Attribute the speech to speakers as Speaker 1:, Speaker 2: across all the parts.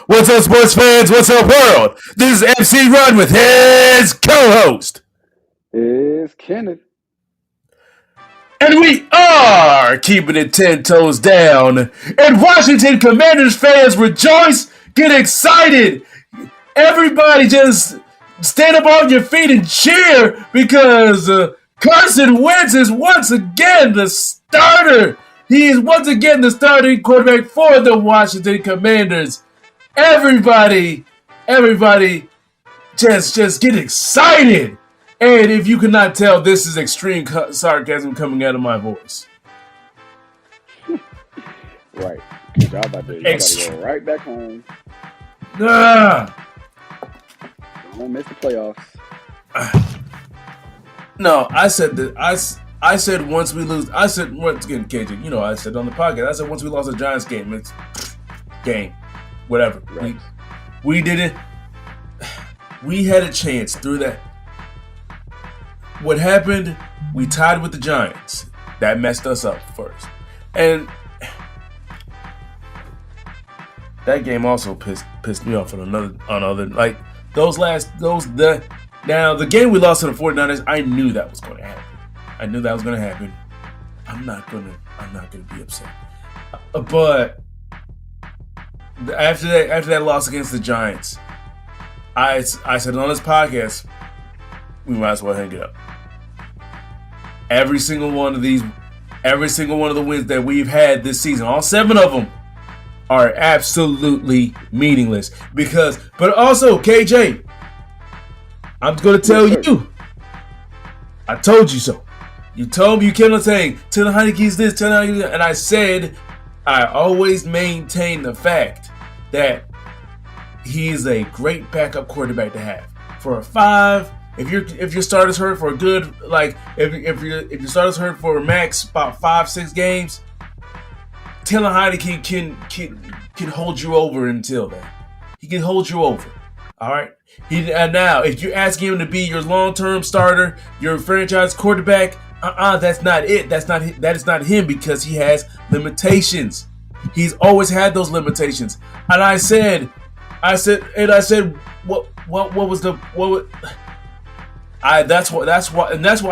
Speaker 1: What's up, sports fans? What's up, world? This is MC Run with his co-host.
Speaker 2: Is Kenneth.
Speaker 1: And we are keeping it 10 toes down. And Washington Commanders fans rejoice, get excited. Everybody just stand up on your feet and cheer because Carson Wentz is once again the starter. He is once again the starting quarterback for the Washington Commanders. Everybody just get excited. And if you cannot tell, this is extreme sarcasm coming out of my voice.
Speaker 2: Right. Y'all about to go right back home. Don't miss the playoffs.
Speaker 1: No, I said that. I said once we lose. I said once again, KJ. You know, I said on the podcast. I said once we lost the Giants game, it's game, whatever.
Speaker 2: Right.
Speaker 1: We didn't. We had a chance through that. What happened? We tied with the Giants. That messed us up first, and that game also pissed me off on another like now the game we lost to the 49ers. I knew that was going to happen. I'm not gonna be upset. But after that loss against the Giants, I said on this podcast, we might as well hang it up. Every single one of the wins that we've had this season, all 7 of them, are absolutely meaningless. But also, KJ, I'm going to tell you, I told you so. You told me, you kept on saying, Taylor Heinicke's this, Taylor Heinicke's that. And I said, I always maintain the fact that he is a great backup quarterback to have. For a 5, if your starter's hurt for a good, like, if your starter's hurt for max about 5-6 games, Taylor Heinicke can hold you over until then. He can hold you over. All right? And now, if you're asking him to be your long-term starter, your franchise quarterback, that's not it. That is not him because he has limitations. He's always had those limitations. And that's why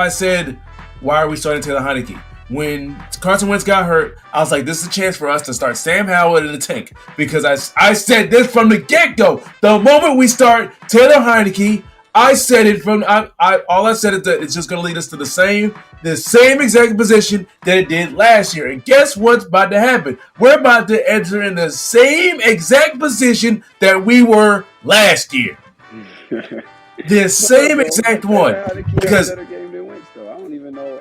Speaker 1: I said, why are we starting Taylor Heinicke? When Carson Wentz got hurt, I was like, this is a chance for us to start Sam Howell in the tank. Because I said this from the get-go. The moment we start Taylor Heinicke, I said it from all I said is that it's just going to lead us to the same exact position that it did last year. And guess what's about to happen? We're about to enter in the same exact position that we were last year. The same exact one. Because
Speaker 2: better game than Wentz, though. I don't even know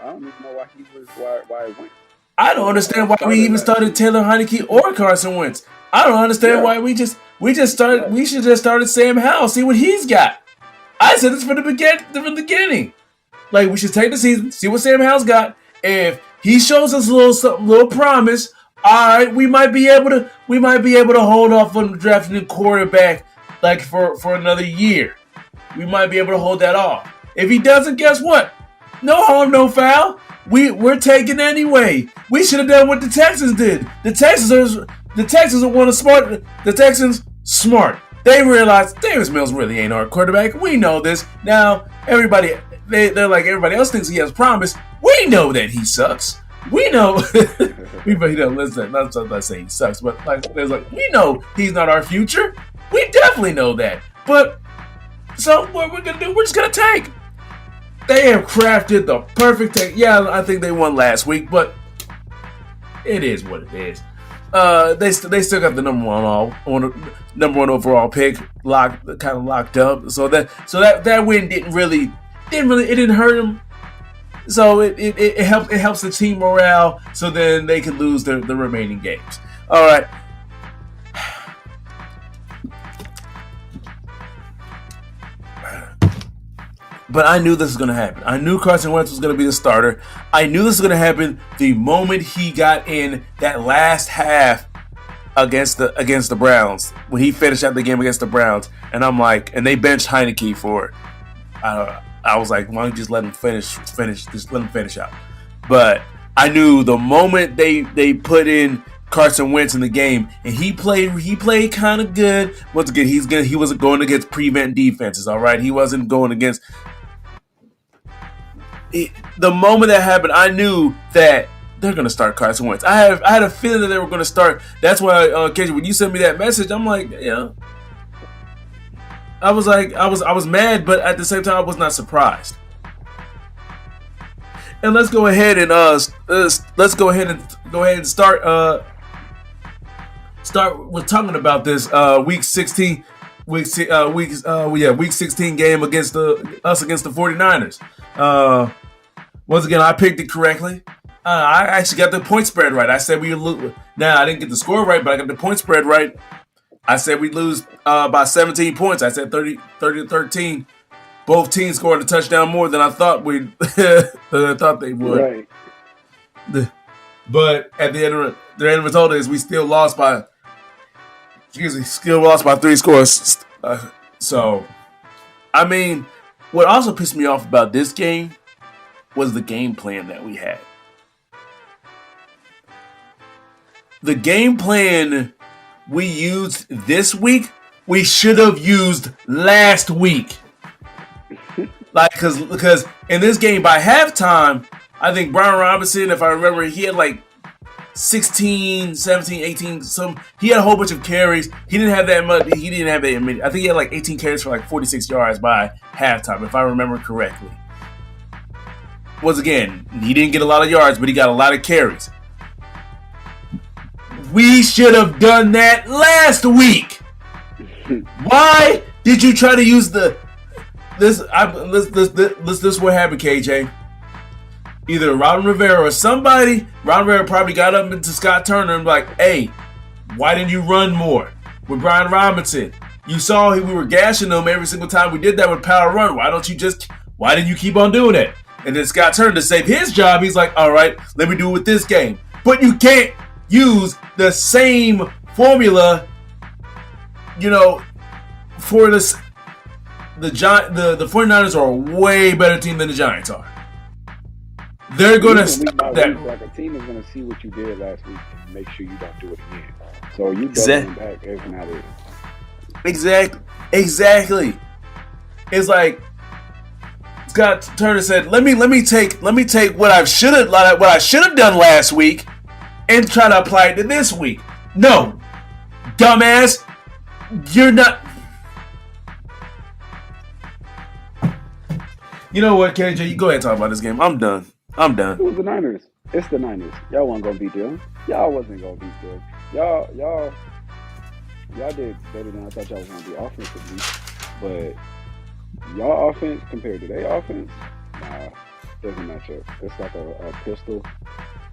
Speaker 2: why it went.
Speaker 1: I don't understand why we even started Taylor Heinicke or Carson Wentz. I don't understand why we should just started Sam Howell, see what he's got. I said this from the beginning. Like, we should take the season, see what Sam Howell's got. If he shows us a little promise, all right, we might be able to hold off on drafting a quarterback like for another year. We might be able to hold that off. If he doesn't, guess what? No harm, no foul. We're taking anyway. We should have done what the Texans did. The Texans are one of smart. The Texans smart. They realized Davis Mills really ain't our quarterback. We know this. Now everybody they're like everybody else thinks he has promise. We know that he sucks. We know. Let's not say he sucks, but we know he's not our future. We definitely know that. But so what we're gonna do? We're just gonna tank. They have crafted the perfect tank. Yeah, I think they won last week, but it is what it is. They still got the number one overall pick locked up. So that win didn't hurt them. So it helps the team morale. So then they can lose the remaining games. All right. But I knew this was going to happen. I knew Carson Wentz was going to be the starter. I knew this was going to happen the moment he got in that last half against the Browns, when he finished out the game against the Browns. And I'm like, and they benched Heinicke for, I was like, why don't you just let him finish, just let him finish out. But I knew the moment they put in Carson Wentz in the game, and he played kind of good. Once again, he wasn't going against prevent defenses. All right, he wasn't going against. The moment that happened, I knew that they're going to start Carson Wentz. I had a feeling that they were going to start. That's why, KJ, when you sent me that message, I'm like, yeah. I was mad, but at the same time, I was not surprised. And let's go ahead and start with talking about this week 16 week 16 game against the 49ers. Once again, I picked it correctly. I actually got the point spread right. I said we lose. Now I didn't get the score right, but I got the point spread right. I said we lose by 17 points. I said 30-13. Both teams scored a touchdown more than I thought they would.
Speaker 2: Right.
Speaker 1: But at the end result is we still lost by 3 scores. So, I mean, what also pissed me off about this game was the game plan that we had. The game plan we used this week, we should have used last week. Like, because in this game by halftime, I think Brian Robinson, if I remember, he had like 16, 17, 18, he had a whole bunch of carries. He didn't have that much. He didn't have that many. I think he had like 18 carries for like 46 yards by halftime, if I remember correctly. Once again, he didn't get a lot of yards, but he got a lot of carries. We should have done that last week. Why did you try to use this what happened, KJ. Either Ron Rivera or somebody, Ron Rivera probably got up into Scott Turner and like, hey, why didn't you run more with Brian Robinson? You saw we were gashing them every single time we did that with power run. Why didn't you keep on doing it? And then Scott Turner, to save his job, he's like, all right, let me do it with this game. But you can't use the same formula, for this. The 49ers are a way better team than the Giants are. They're going to stop that.
Speaker 2: Like a team is going to see what you did last week and make sure you don't do it again. So you doubling back everything out of it. Exactly. It's like Scott Turner said, let me take what I should have done last week and try to apply it to this week. No, dumbass, you're not. You know what, KJ? You go ahead and talk about this game. I'm done. It was the Niners. It's the Niners. Y'all wasn't gonna beat them. Y'all wasn't gonna beat them. Y'all did better than I thought y'all was gonna be offensively. But y'all offense compared to their offense, doesn't match up. It's like a pistol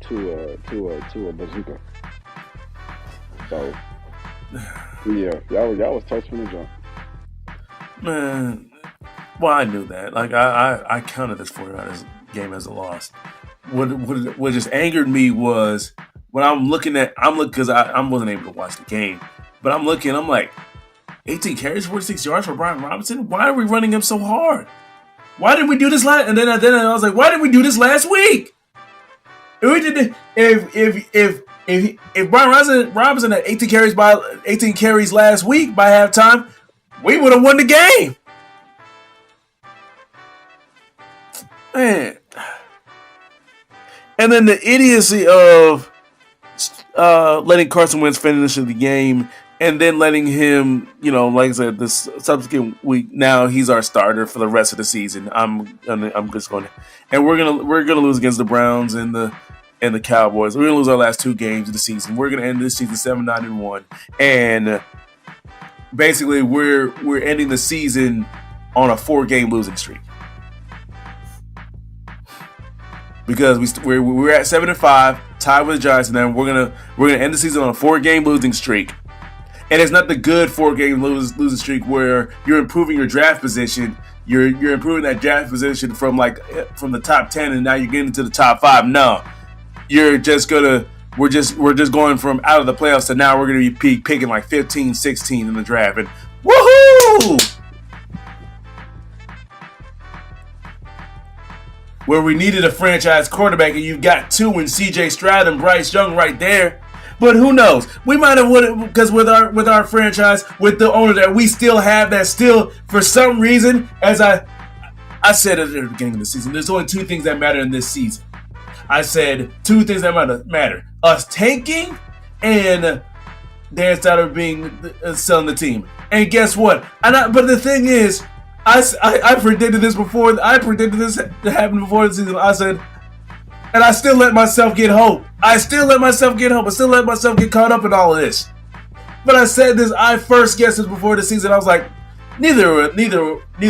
Speaker 2: to a bazooka. So yeah, y'all was toast from the jump.
Speaker 1: Man. Well, I knew that. Like I counted this 49ers game as a loss. What just angered me was when I'm looking because I wasn't able to watch the game, but I'm like, 18 carries, 46 yards for Brian Robinson. Why are we running him so hard? Why didn't we do this last? And then I was like, why didn't we do this last week? If Brian Robinson had 18 carries last week by halftime, we would have won the game. Man. And then the idiocy of letting Carson Wentz finish the game and then letting him, like I said, this subsequent week, now he's our starter for the rest of the season. I'm just going to, and we're gonna lose against the Browns and the Cowboys. We're gonna lose our last 2 games of the season. We're gonna end this season 7-9-1, and basically we're ending the season on a 4-game losing streak. Because we're at 7-5, tied with the Giants, and then we're gonna end the season on a 4-game losing streak. And it's not the good 4-game losing streak where you're improving your draft position. You're improving that draft position from the top 10, and now you're getting to the top 5. No, we're just going from out of the playoffs to now we're gonna be picking like 15, 16 in the draft, and woohoo! Where we needed a franchise quarterback, and you've got 2 in C.J. Stroud and Bryce Young right there. But who knows? We might have won it because with our franchise, with the owner that we still have, that still for some reason, as I said at the beginning of the season, there's only two things that matter in this season. I said two things that matter: us tanking and Dan Snyder selling the team. And guess what? But the thing is, I predicted this before. I predicted this to happen before the season. I said, and I still let myself get hope. I still let myself get caught up in all of this. But I said this. I first guessed this before the season. I was like, neither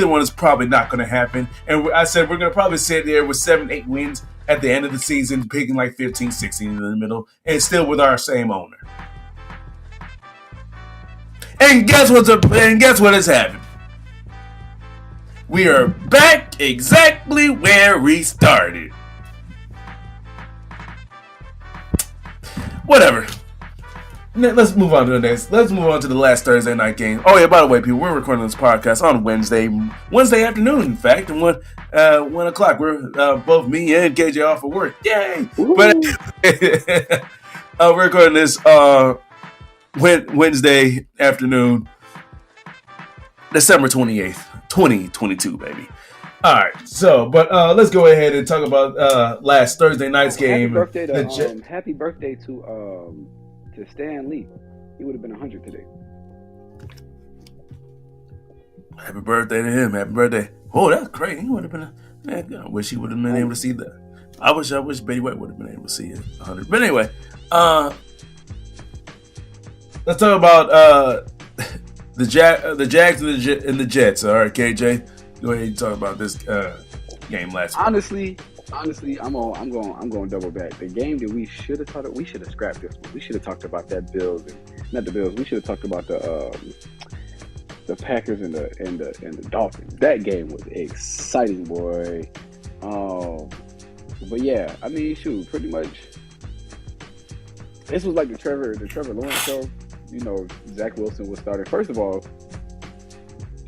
Speaker 1: one is probably not going to happen. And I said we're going to probably sit there with 7-8 wins at the end of the season, picking like 15, 16 in the middle, and still with our same owner. And guess what has happened? We are back exactly where we started. Whatever. Let's move on to the next. Let's move on to the last Thursday night game. Oh yeah, by the way, people, we're recording this podcast on Wednesday afternoon, in fact, and 1 o'clock. We're both me and KJ off for work. Yay! Ooh. But we're recording this Wednesday afternoon, December 28th, 2022, baby. All right, so let's go ahead and talk about last Thursday night's game.
Speaker 2: Happy birthday to Stan Lee. He would have been 100 today.
Speaker 1: Happy birthday to him. Happy birthday. Oh, that's great. He would have been. I wish he would have been able to see that. I wish Betty White would have been able to see it 100. But anyway, let's talk about the Jags and the Jets. All right, KJ, go ahead and talk about this game last week. Honestly, I'm going double back. The game that we should have scrapped this one. We should have talked about that Bills and not the Bills. We should have talked about the Packers and the Dolphins. That game was exciting, boy. But yeah, I mean, shoot, pretty much. This was like the Trevor Lawrence show. You know, Zach Wilson was starting. First of all,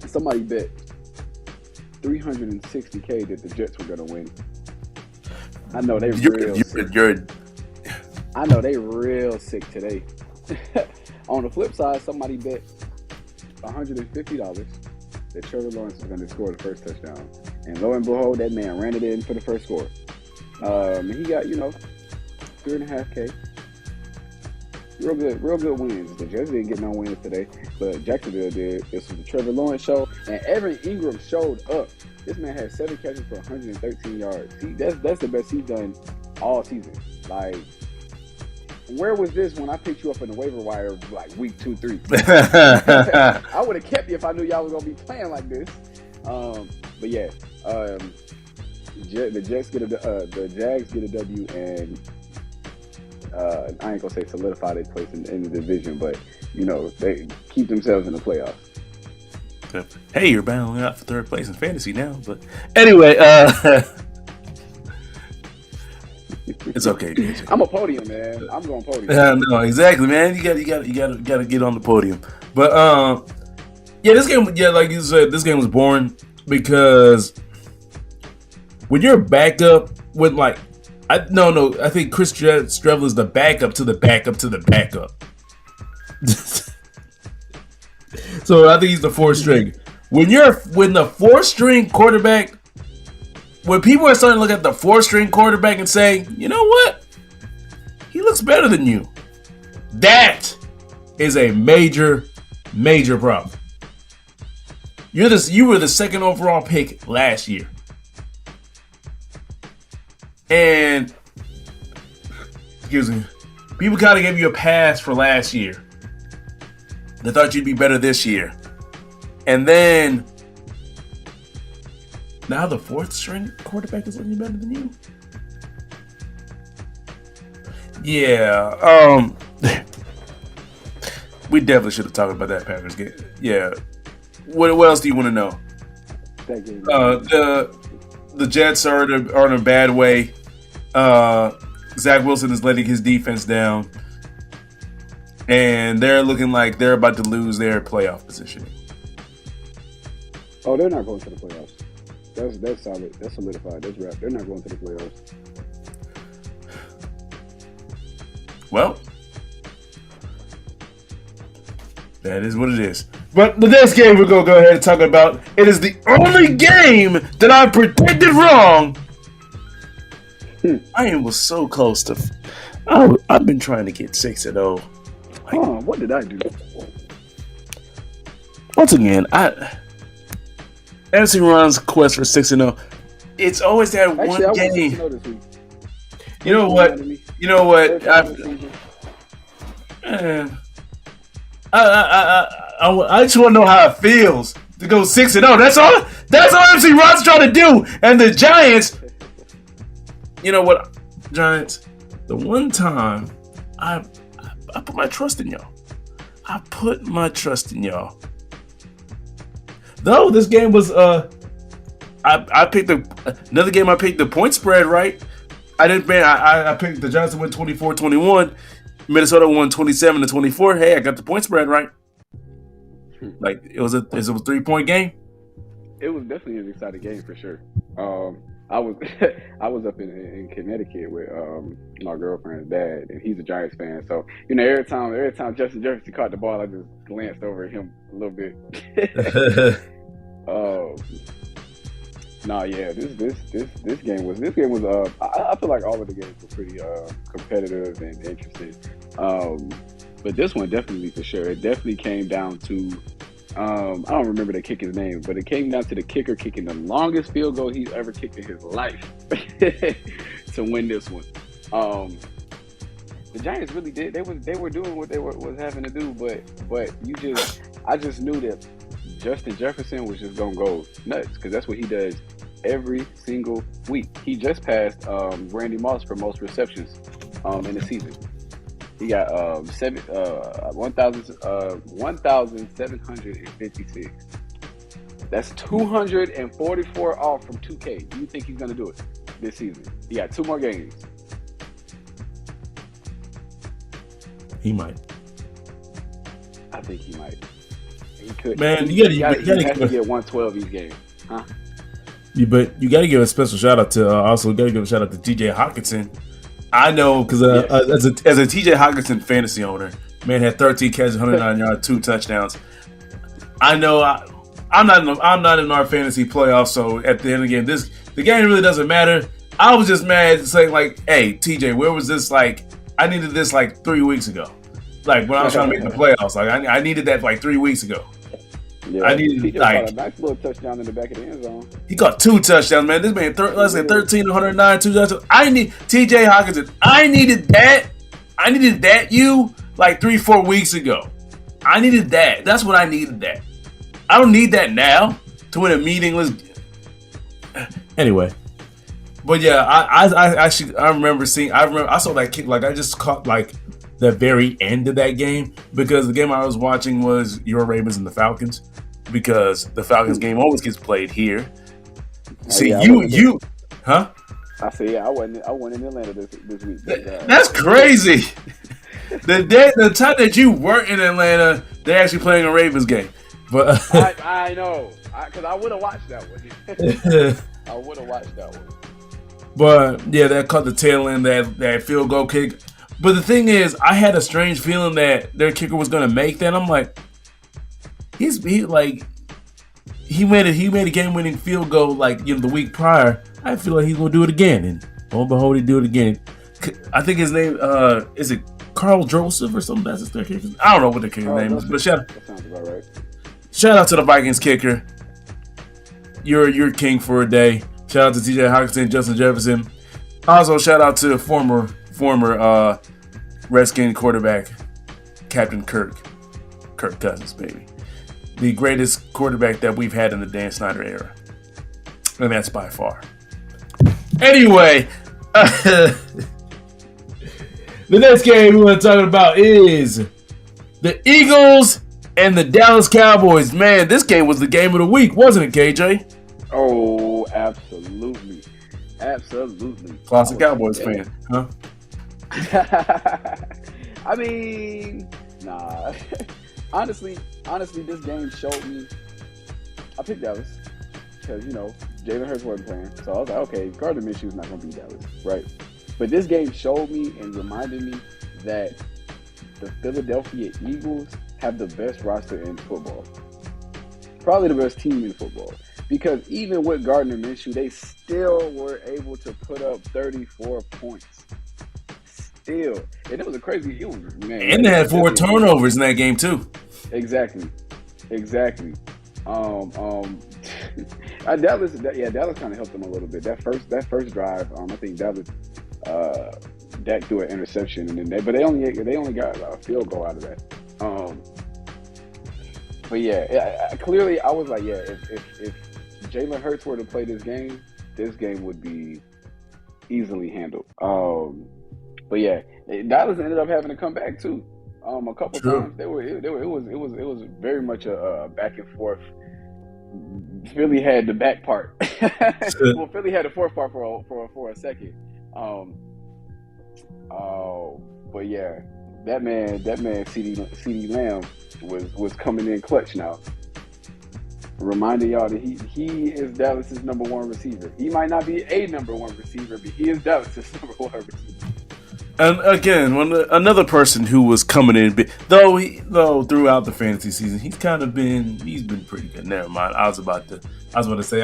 Speaker 1: somebody bet $360K that the Jets were going to win. I know they real sick today. On the flip side, somebody bet $150 that Trevor Lawrence was going to score the first touchdown, and lo and behold, that man ran it in for the first score. He got 3.5K. Real good wins. The Jets didn't get no wins today, but Jacksonville did. This was the Trevor Lawrence show, and Evan Ingram showed up. This man had 7 catches for 113 yards. That's the best he's done all season. Like, where was this when I picked you up in the waiver wire like week 2, 3? I would have kept you if I knew y'all was gonna be playing like this. But yeah, the Jags get a W, and I ain't gonna say solidify their place in the division, but they keep themselves in the playoffs. Hey, you're battling out for third place in fantasy now, but anyway, it's okay. DJ.
Speaker 2: I'm a podium, man. I'm going podium.
Speaker 1: No, exactly, man. You got to get on the podium. But this game, like you said, this game was boring because when you're backup with I think Chris Strevel is the backup to the backup to the backup. So I think he's the 4th string. When the 4th string quarterback, when people are starting to look at the 4th string quarterback and say, you know what, he looks better than you. That is a major, major problem. You were the 2nd overall pick last year, and excuse me, people kind of gave you a pass for last year. They thought you'd be better this year. And then now the 4th string quarterback is looking better than you. Yeah. We definitely should have talked about that Packers game. Yeah. What else do you want to know?
Speaker 2: That game.
Speaker 1: The Jets are in a bad way. Zach Wilson is letting his defense down. And they're looking like they're about to lose their playoff positioning.
Speaker 2: Oh, they're not going to the playoffs. That's solid. That's solidified. That's wrapped. They're not going to the playoffs.
Speaker 1: Well, That is what it is. But the next game we're going to go ahead and talk about, it is the only game that I predicted wrong. I was so close to... I've been trying to get 6-0.
Speaker 2: What did I do?
Speaker 1: Once again, NFC runs quest for 6-0. It's always that one game. You know what? I just want to know how it feels to go 6-0. That's all MC Rod's trying to do. And the Giants, you know what, Giants? The one time I put my trust in y'all. I put my trust in y'all. Though this game was I picked another game. I picked the point spread right. I picked the Giants to win 24-21. Minnesota won 27-24. Hey, I got the point spread right. Like it was a 3-point game.
Speaker 2: It was definitely an exciting game for sure. I was up in Connecticut with my girlfriend's dad, and he's a Giants fan. So every time Justin Jefferson caught the ball, I just glanced over at him a little bit. This game was. I feel like all of the games were pretty competitive and interesting. But this one definitely for sure. It definitely came down to. I don't remember the kicker's name, but it came down to the kicker kicking the longest field goal he's ever kicked in his life to win this one. The Giants really did. They were doing what they was having to do, but I just knew that Justin Jefferson was just gonna go nuts because that's what he does every single week. He just passed Randy Moss for most receptions in the season. He got 1,756. That's 244 off from 2K. Do you think he's going to do it this season? He got 2 more games.
Speaker 1: He might.
Speaker 2: I think he might. He could.
Speaker 1: Man,
Speaker 2: he has to get 112 each game. Huh?
Speaker 1: But you got to give a special shout out to also got to give a shout out to TJ Hawkinson. I know because as a TJ Hawkinson fantasy owner, man had 13 catches, 109 yards, 2 touchdowns. I know I'm not in our fantasy playoffs, so at the end of the game, the game really doesn't matter. I was just mad saying like, "Hey TJ, where was this? Like, I needed this like 3 weeks ago. Like when I was trying to make the playoffs, like I needed that like 3 weeks ago.
Speaker 2: Yeah, I needed like a nice little touchdown in the back of the end zone.
Speaker 1: He got 2 touchdowns, man. This man, 13 to 109, 2 touchdowns. I need TJ Hawkinson. I needed that. You like 3-4 weeks ago. I needed that. That's what I needed. That. I don't need that now to win a meaningless. Anyway, but yeah, I remember seeing. I saw that kick. Like I just caught like the very end of that game because the game I was watching was your Ravens and the Falcons because the Falcons game always gets played here. See, you, huh?
Speaker 2: I say, yeah, I wasn't in Atlanta this week.
Speaker 1: That's crazy. The time that you weren't in Atlanta, they're actually playing a Ravens game. But
Speaker 2: I know, because I would have watched that one. I would have watched that one.
Speaker 1: But yeah, that caught the tail end that field goal kick. But the thing is, I had a strange feeling that their kicker was going to make that. I'm like, he made a game-winning field goal like the week prior. I feel like he's going to do it again, and lo and behold, he do it again. I think his name is it Carl Joseph or something. That's his kicker. I don't know what the kicker name is, but
Speaker 2: that sounds about right.
Speaker 1: Shout out to the Vikings kicker. You're king for a day. Shout out to TJ Hawkinson, Justin Jefferson. Also, shout out to former Redskin quarterback, Captain Kirk Cousins, baby. The greatest quarterback that we've had in the Dan Snyder era. And that's by far. Anyway, the next game we want to talk about is the Eagles and the Dallas Cowboys. Man, this game was the game of the week, wasn't it, KJ?
Speaker 2: Oh, absolutely. Absolutely.
Speaker 1: Classic Cowboys fan, huh?
Speaker 2: I mean, nah. Honestly, this game showed me. I picked Dallas because Jalen Hurts wasn't playing, so I was like, okay, Gardner Minshew's not gonna beat Dallas, right? But this game showed me and reminded me that the Philadelphia Eagles have the best roster in football. Probably the best team in football. Because even with Gardner Minshew, they still were able to put up 34 points. Still. And it was a crazy man.
Speaker 1: And they had 4 turnovers in that game too.
Speaker 2: Exactly. Dallas kind of helped them a little bit. That first drive, I think Dallas Dak threw an interception, and then they only got a field goal out of that. But yeah, clearly I was like, yeah, if Jalen Hurts were to play this game would be easily handled. But yeah, Dallas ended up having to come back too. A couple times it was very much a back and forth. Philly had the back part. Well, Philly had the fourth part for a second. But yeah, that man, CeeDee Lamb was coming in clutch now. Reminding y'all that he is Dallas's number 1 receiver. He might not be a number 1 receiver, but he is Dallas's number 1 receiver.
Speaker 1: And again, another person who was coming in, though throughout the fantasy season, he's been pretty good. Never mind. I was about to say,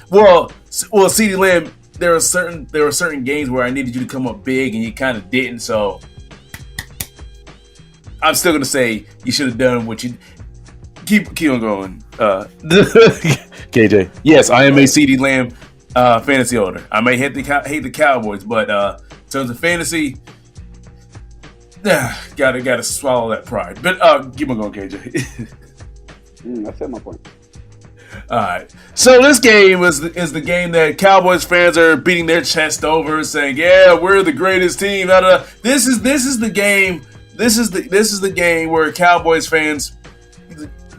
Speaker 1: CeeDee Lamb. There were certain games where I needed you to come up big, and you kind of didn't. So I'm still gonna say you should have done what you. Keep on going, KJ. Yes, I am a CeeDee Lamb fantasy owner. I may hate the Cowboys, but in terms of fantasy. Gotta swallow that pride. But keep on going, KJ.
Speaker 2: I said my point.
Speaker 1: All right. So this game is the game that Cowboys fans are beating their chest over, saying, "Yeah, we're the greatest team." This is the game. This is the game where Cowboys fans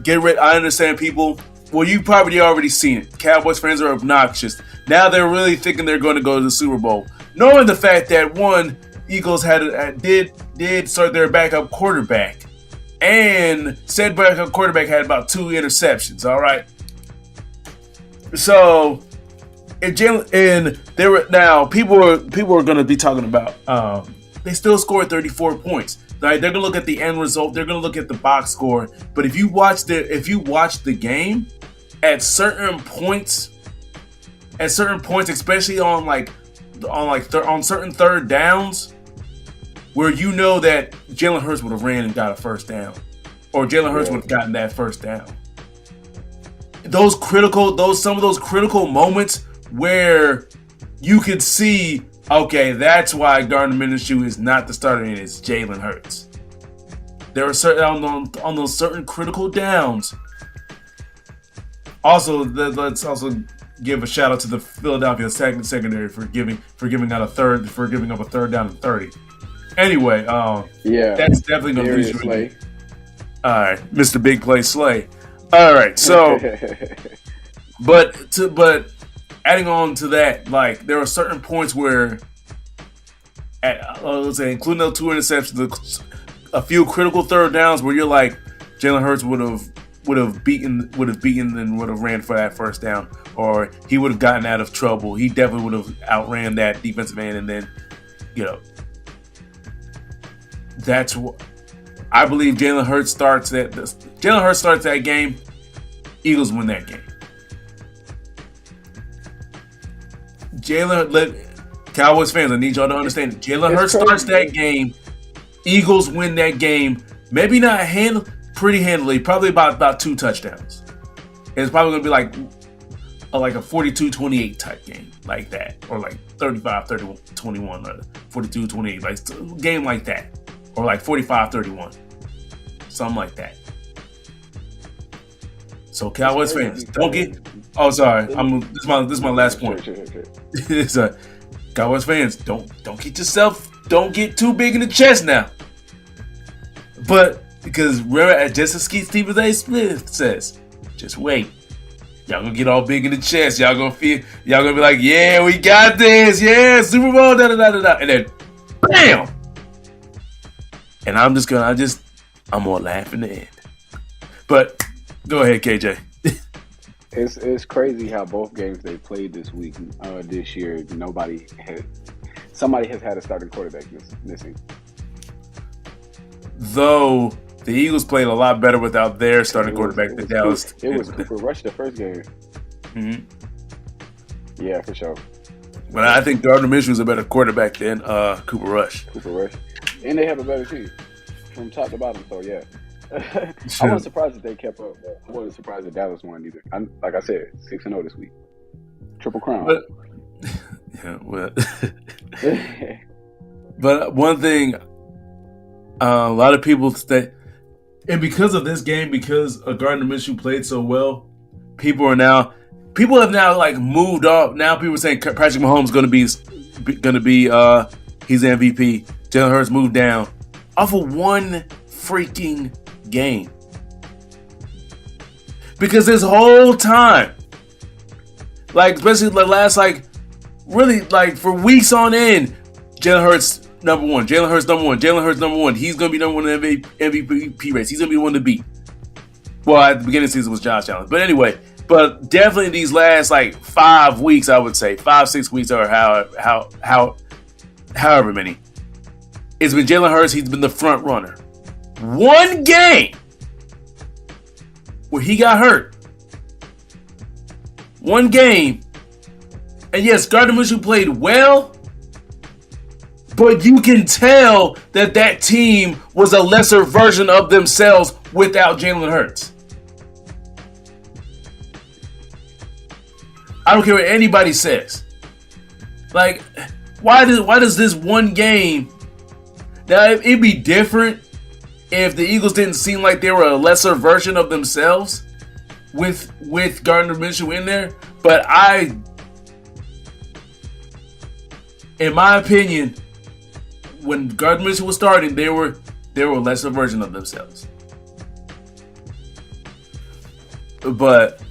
Speaker 1: get rid. I understand people. Well, you probably already seen it. Cowboys fans are obnoxious. Now they're really thinking they're going to go to the Super Bowl, knowing the fact that Eagles did start their backup quarterback, and said backup quarterback had about 2 interceptions. All right, so people are going to be talking about they still scored 34 points. Right? They're going to look at the end result. They're going to look at the box score. But if you watch the game, at certain points, especially on certain third downs, where you know that Jalen Hurts would have ran and got a first down, or Jalen Hurts would have gotten that first down. Some of those critical moments where you could see, okay, that's why Gardner Minshew is not the starter and it's Jalen Hurts. There are certain on those certain critical downs. Also, let's also give a shout out to the Philadelphia secondary for giving up a third down and 30. Anyway, that's definitely going to lose you. All right, Mr. Big Play Slay. All right, so, but adding on to that, like there are certain points where, let's say, including those 2 interceptions, a few critical third downs where you're like, Jalen Hurts would have beaten and would have ran for that first down, or he would have gotten out of trouble. He definitely would have outran that defensive end, and then, that's what I believe. Jalen Hurts starts that game. Eagles win that game. Cowboys fans, I need y'all to understand. Jalen Hurts starts that game. Eagles win that game. Maybe not pretty handily. Probably about 2 touchdowns. It's probably going to be like a 42-28 type game like that, or like 35-21 or 42-28, like a game like that, or like 45-31, something like that. So Cowboys fans, don't get. Oh, sorry. This is my last point. It's Cowboys fans, don't get too big in the chest now. But because remember, just as Stephen A. Smith says, just wait. Y'all gonna get all big in the chest. Y'all gonna be like, yeah, we got this. Yeah, Super Bowl, da da da da da. And then, bam. And I'm gonna laugh in the end. But go ahead, KJ.
Speaker 2: It's crazy how both games they played this week, this year, somebody has had a starting quarterback missing.
Speaker 1: Though The Eagles played a lot better without their starting quarterback than Dallas.
Speaker 2: It was Cooper Rush the first game.
Speaker 1: Mm-hmm.
Speaker 2: Yeah, for sure.
Speaker 1: But I think Gardner Minshew is a better quarterback than Cooper Rush.
Speaker 2: And they have a better team from top to bottom. So yeah, I wasn't surprised that they kept up. I wasn't surprised that Dallas won either. Like I said, 6-0 this week, triple crown.
Speaker 1: But one thing, a lot of people say, and because of this game, because Gardner Minshew played so well, people have now like moved off. Now people are saying Patrick Mahomes is going to be he's MVP. Jalen Hurts moved down off of one freaking game. Because this whole time, like especially the last really for weeks on end, Jalen Hurts number one. Jalen Hurts number one. He's going to be number one in the MVP race. He's going to be the one to beat. Well, at the beginning of the season was Josh Allen. But anyway, definitely these last 5 weeks, I would say 5-6 weeks or however many, it's been Jalen Hurts. He's been the front runner. One game where he got hurt. One game. And yes, Gardner Minshew played well, but you can tell that team was a lesser version of themselves without Jalen Hurts. I don't care what anybody says. Why does this one game? Now it'd be different if the Eagles didn't seem like they were a lesser version of themselves with Gardner Minshew in there. But in my opinion, when Gardner Minshew was starting, they were a lesser version of themselves. But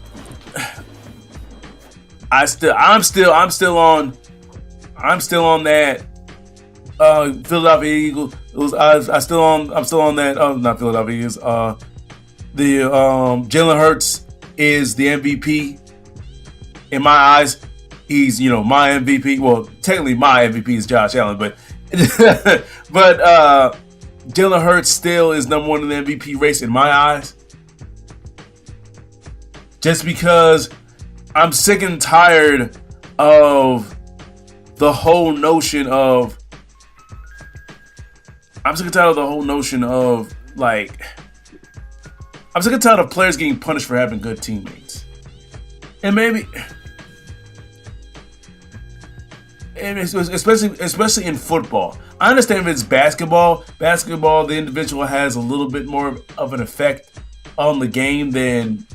Speaker 1: I'm still on that Philadelphia Eagles. I'm still on that. Not Philadelphia Eagles. Jalen Hurts is the MVP in my eyes. He's my MVP. Well, technically my MVP is Josh Allen, but Jalen Hurts still is number one in the MVP race in my eyes. Just because I'm sick and tired of the whole notion of I'm sick and tired of players getting punished for having good teammates. And especially in football. I understand if it's basketball, the individual has a little bit more of an effect on the game than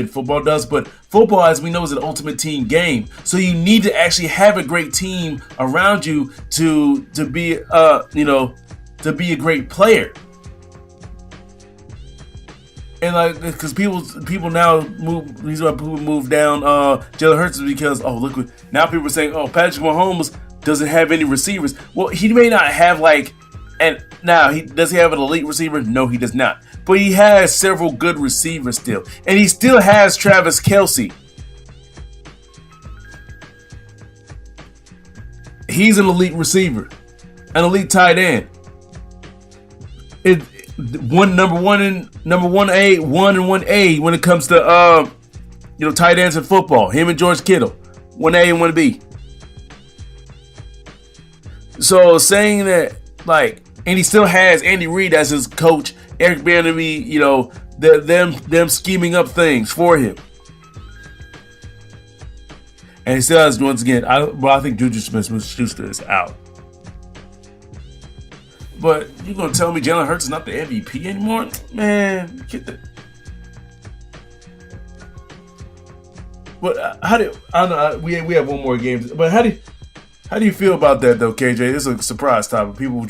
Speaker 1: football does. But football, as we know, is an ultimate team game. So you need to actually have a great team around you to be a great player. And because people now move, these are people move down Jalen Hurts because now people are saying, Patrick Mahomes doesn't have any receivers. Well, he may not have does he have an elite receiver? No, he does not. But he has several good receivers still, and he still has Travis Kelce. He's an elite receiver, an elite tight end. Number one and 1A when it comes to tight ends in football. Him and George Kittle, 1A and 1B. So saying that and he still has Andy Reid as his coach, Eric Bieniemy, them scheming up things for him. And he still has, once again, I think Juju Smith-Schuster is out. But you're going to tell me Jalen Hurts is not the MVP anymore? Man, get the... But I don't know, we have one more game. But how do you feel about that, though, KJ? This is a surprise topic. People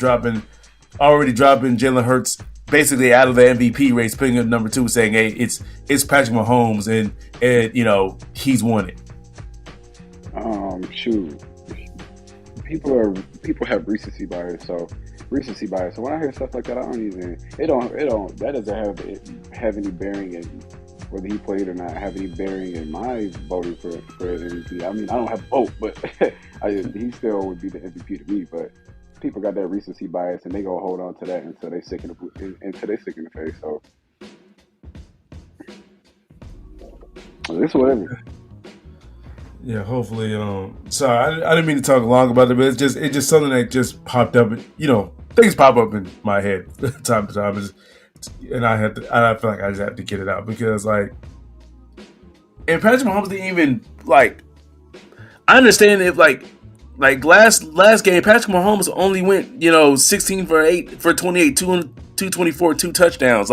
Speaker 1: already dropping Jalen Hurts basically out of the MVP race, putting him at number 2, saying, hey, it's Patrick Mahomes, and he's won it.
Speaker 2: Shoot. People have recency bias, so when I hear stuff like that, that doesn't have any bearing in whether he played or not, have any bearing in my voting for MVP. I mean, I don't have a vote, but he still would be the MVP to me. But people got that recency bias, and they gonna hold on to that until they sick in the face. So it's whatever.
Speaker 1: Yeah, hopefully. Sorry, I didn't mean to talk long about it, but it's just something that just popped up. Things pop up in my head time to time, and I feel like I just have to get it out because and Patrick Mahomes didn't even I understand if last game Patrick Mahomes only went 16 for 8 for 28, 224, 2 touchdowns.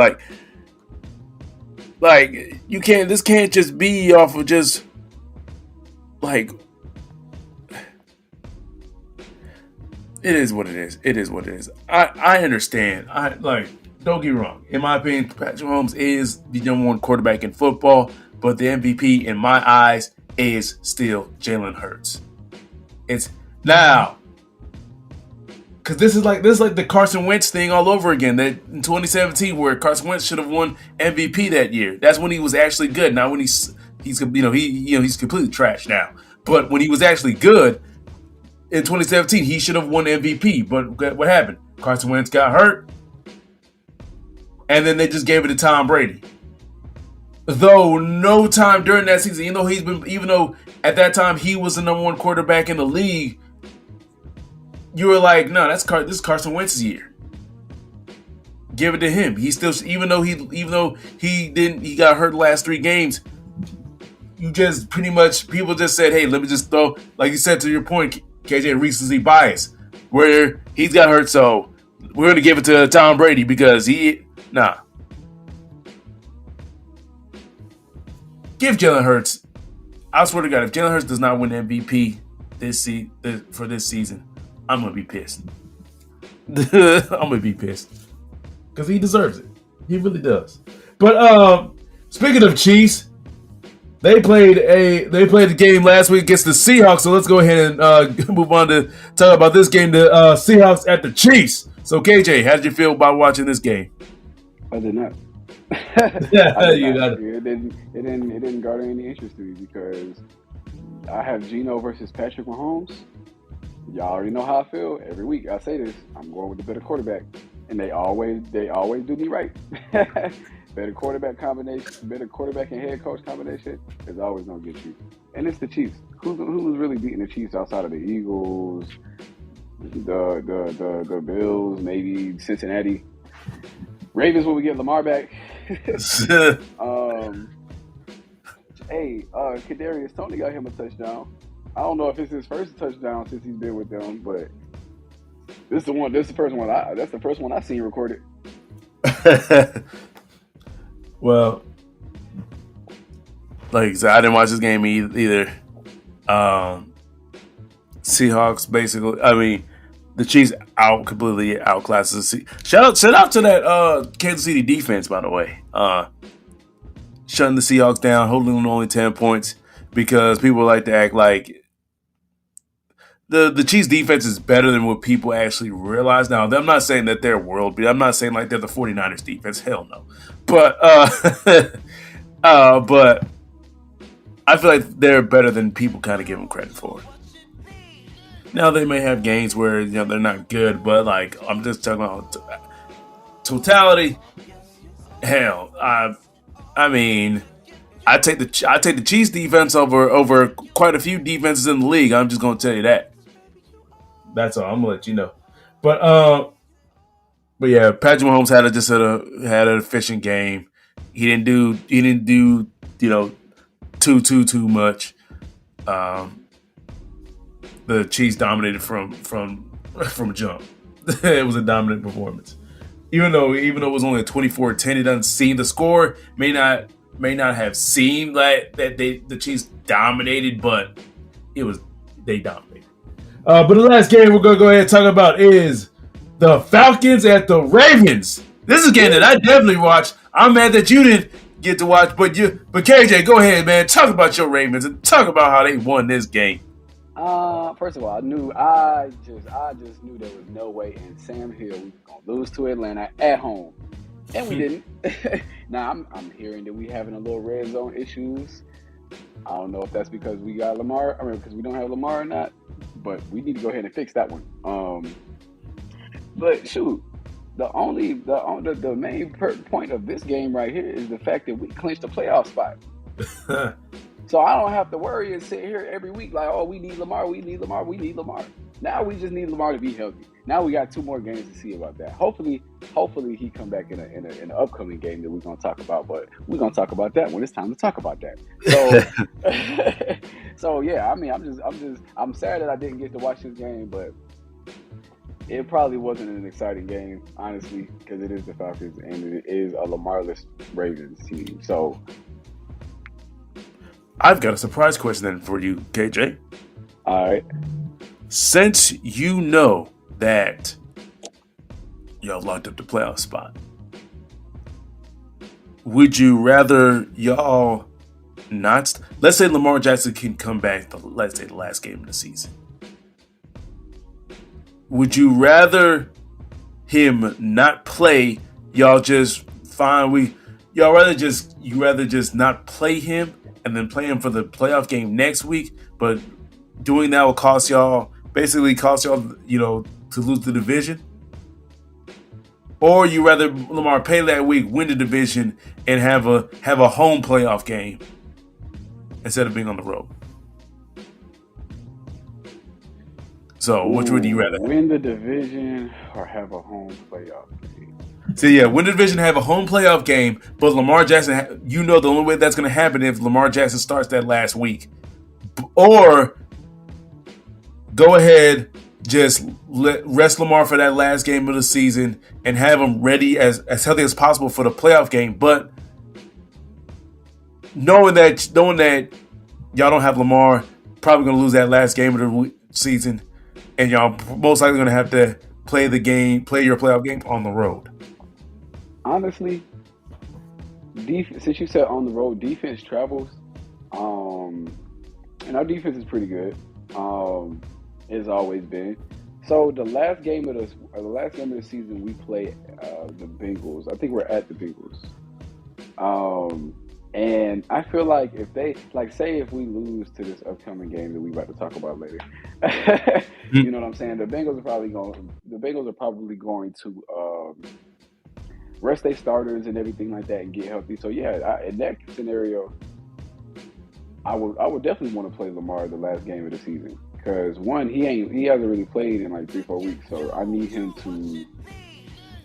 Speaker 1: You can't. This can't just be off of just. It is what it is. It is what it is. I understand. Don't get me wrong. In my opinion, Patrick Mahomes is the number one quarterback in football, but the MVP in my eyes is still Jalen Hurts. It's now because this is like the Carson Wentz thing all over again. That in 2017, where Carson Wentz should have won MVP that year. That's when he was actually good. Now when he's completely trash now. But when he was actually good in 2017, he should have won MVP. But what happened? Carson Wentz got hurt, and then they just gave it to Tom Brady. Though no time during that season, even though at that time he was the number one quarterback in the league, you were like, no, this is Carson Wentz's year. Give it to him. He still, even though he got hurt the last 3 games. You just pretty much people just said, hey, let me just throw, like you said to your point, KJ, recency bias, where he's got hurt, so we're going to give it to Tom Brady because Give Jalen Hurts. I swear to God, if Jalen Hurts does not win MVP for this season, I'm going to be pissed. I'm going to be pissed because he deserves it. He really does. But speaking of Chiefs. They played the game last week against the Seahawks, so let's go ahead and move on to talk about this game. The Seahawks at the Chiefs. So KJ, how did you feel about watching this game?
Speaker 2: I did not. It didn't garner any interest in me because I have Geno versus Patrick Mahomes. Y'all already know how I feel. Every week I say this. I'm going with the better quarterback, and they always do me right. Better quarterback combination, better quarterback and head coach combination is always gonna get you. And it's the Chiefs. Who's really beating the Chiefs outside of the Eagles, the Bills, maybe Cincinnati, Ravens when we get Lamar back. Kadarius Toney got him a touchdown. I don't know if it's his first touchdown since he's been with them, but this is the one. This is the first one. That's the first one I seen recorded.
Speaker 1: Well, like I said, I didn't watch this game either. Seahawks basically. I mean, the Chiefs completely outclassed the Seahawks. Shout out to that Kansas City defense, by the way. Shutting the Seahawks down, holding them to only 10 points because people like to act like the Chiefs defense is better than what people actually realize. Now, I'm not saying that they're world beat. I'm not saying like they're the 49ers defense. Hell no. But but I feel like they're better than people kind of give them credit for. Now they may have games where they're not good, but I'm just talking about totality. Hell, I mean, I take the Chiefs defense over quite a few defenses in the league. I'm just gonna tell you that. That's all. I'm gonna let you know. But yeah, Patrick Mahomes had an efficient game. He didn't do too much. The Chiefs dominated from jump. It was a dominant performance. Even though it was only a 24-10, it doesn't seem the score may not have seemed like that the Chiefs dominated, but they dominated. But the last game we're gonna go ahead and talk about is the Falcons at the Ravens. This is a game that I definitely watched. I'm mad that you didn't get to watch, but KJ, go ahead, man. Talk about your Ravens and talk about how they won this game.
Speaker 2: First of all, I just knew there was no way in Sam Hill we were gonna lose to Atlanta at home, and we didn't. Now I'm hearing that we having a little red zone issues. I don't know if that's because we got Lamar, because we don't have Lamar or not. But we need to go ahead and fix that one. But shoot, the main point of this game right here is the fact that we clinched the playoff spot. So I don't have to worry and sit here every week like, oh, we need Lamar, we need Lamar, we need Lamar. Now we just need Lamar to be healthy. Now we got 2 more games to see about that. Hopefully he come back in an upcoming game that we're gonna talk about. But we're gonna talk about that when it's time to talk about that. So, so yeah, I mean, I'm sad that I didn't get to watch this game, but it probably wasn't an exciting game, honestly, because it is the Falcons and it is a Lamarless Ravens team. So
Speaker 1: I've got a surprise question then for you, KJ.
Speaker 2: All right.
Speaker 1: Since you know that y'all locked up the playoff spot, would you rather y'all not? Let's say Lamar Jackson can come back. Let's say the last game of the season. Would you rather him not play? Y'all just fine. You rather just not play him and then play him for the playoff game next week. But doing that will cost y'all, to lose the division. Or you rather Lamar play that week, win the division, and have a home playoff game instead of being on the road. So, which would you rather?
Speaker 2: Win the division or have a home playoff game?
Speaker 1: So, yeah, win the division, have a home playoff game, but Lamar Jackson, the only way that's going to happen if Lamar Jackson starts that last week. Or go ahead, just rest Lamar for that last game of the season and have him ready as healthy as possible for the playoff game. But knowing that y'all don't have Lamar, probably going to lose that last game of the season. And y'all most likely going to have to play your playoff game on the road.
Speaker 2: Honestly, since you said on the road, defense travels. And our defense is pretty good. It's always been. So the last game of the season, we play the Bengals. I think we're at the Bengals. And I feel like if they say if we lose to this upcoming game that we about to talk about later, you know what I'm saying? The Bengals are probably going to rest their starters and everything like that and get healthy. So yeah, in that scenario, I would definitely want to play Lamar the last game of the season because one, he hasn't really played in like 3-4 weeks, so I need him to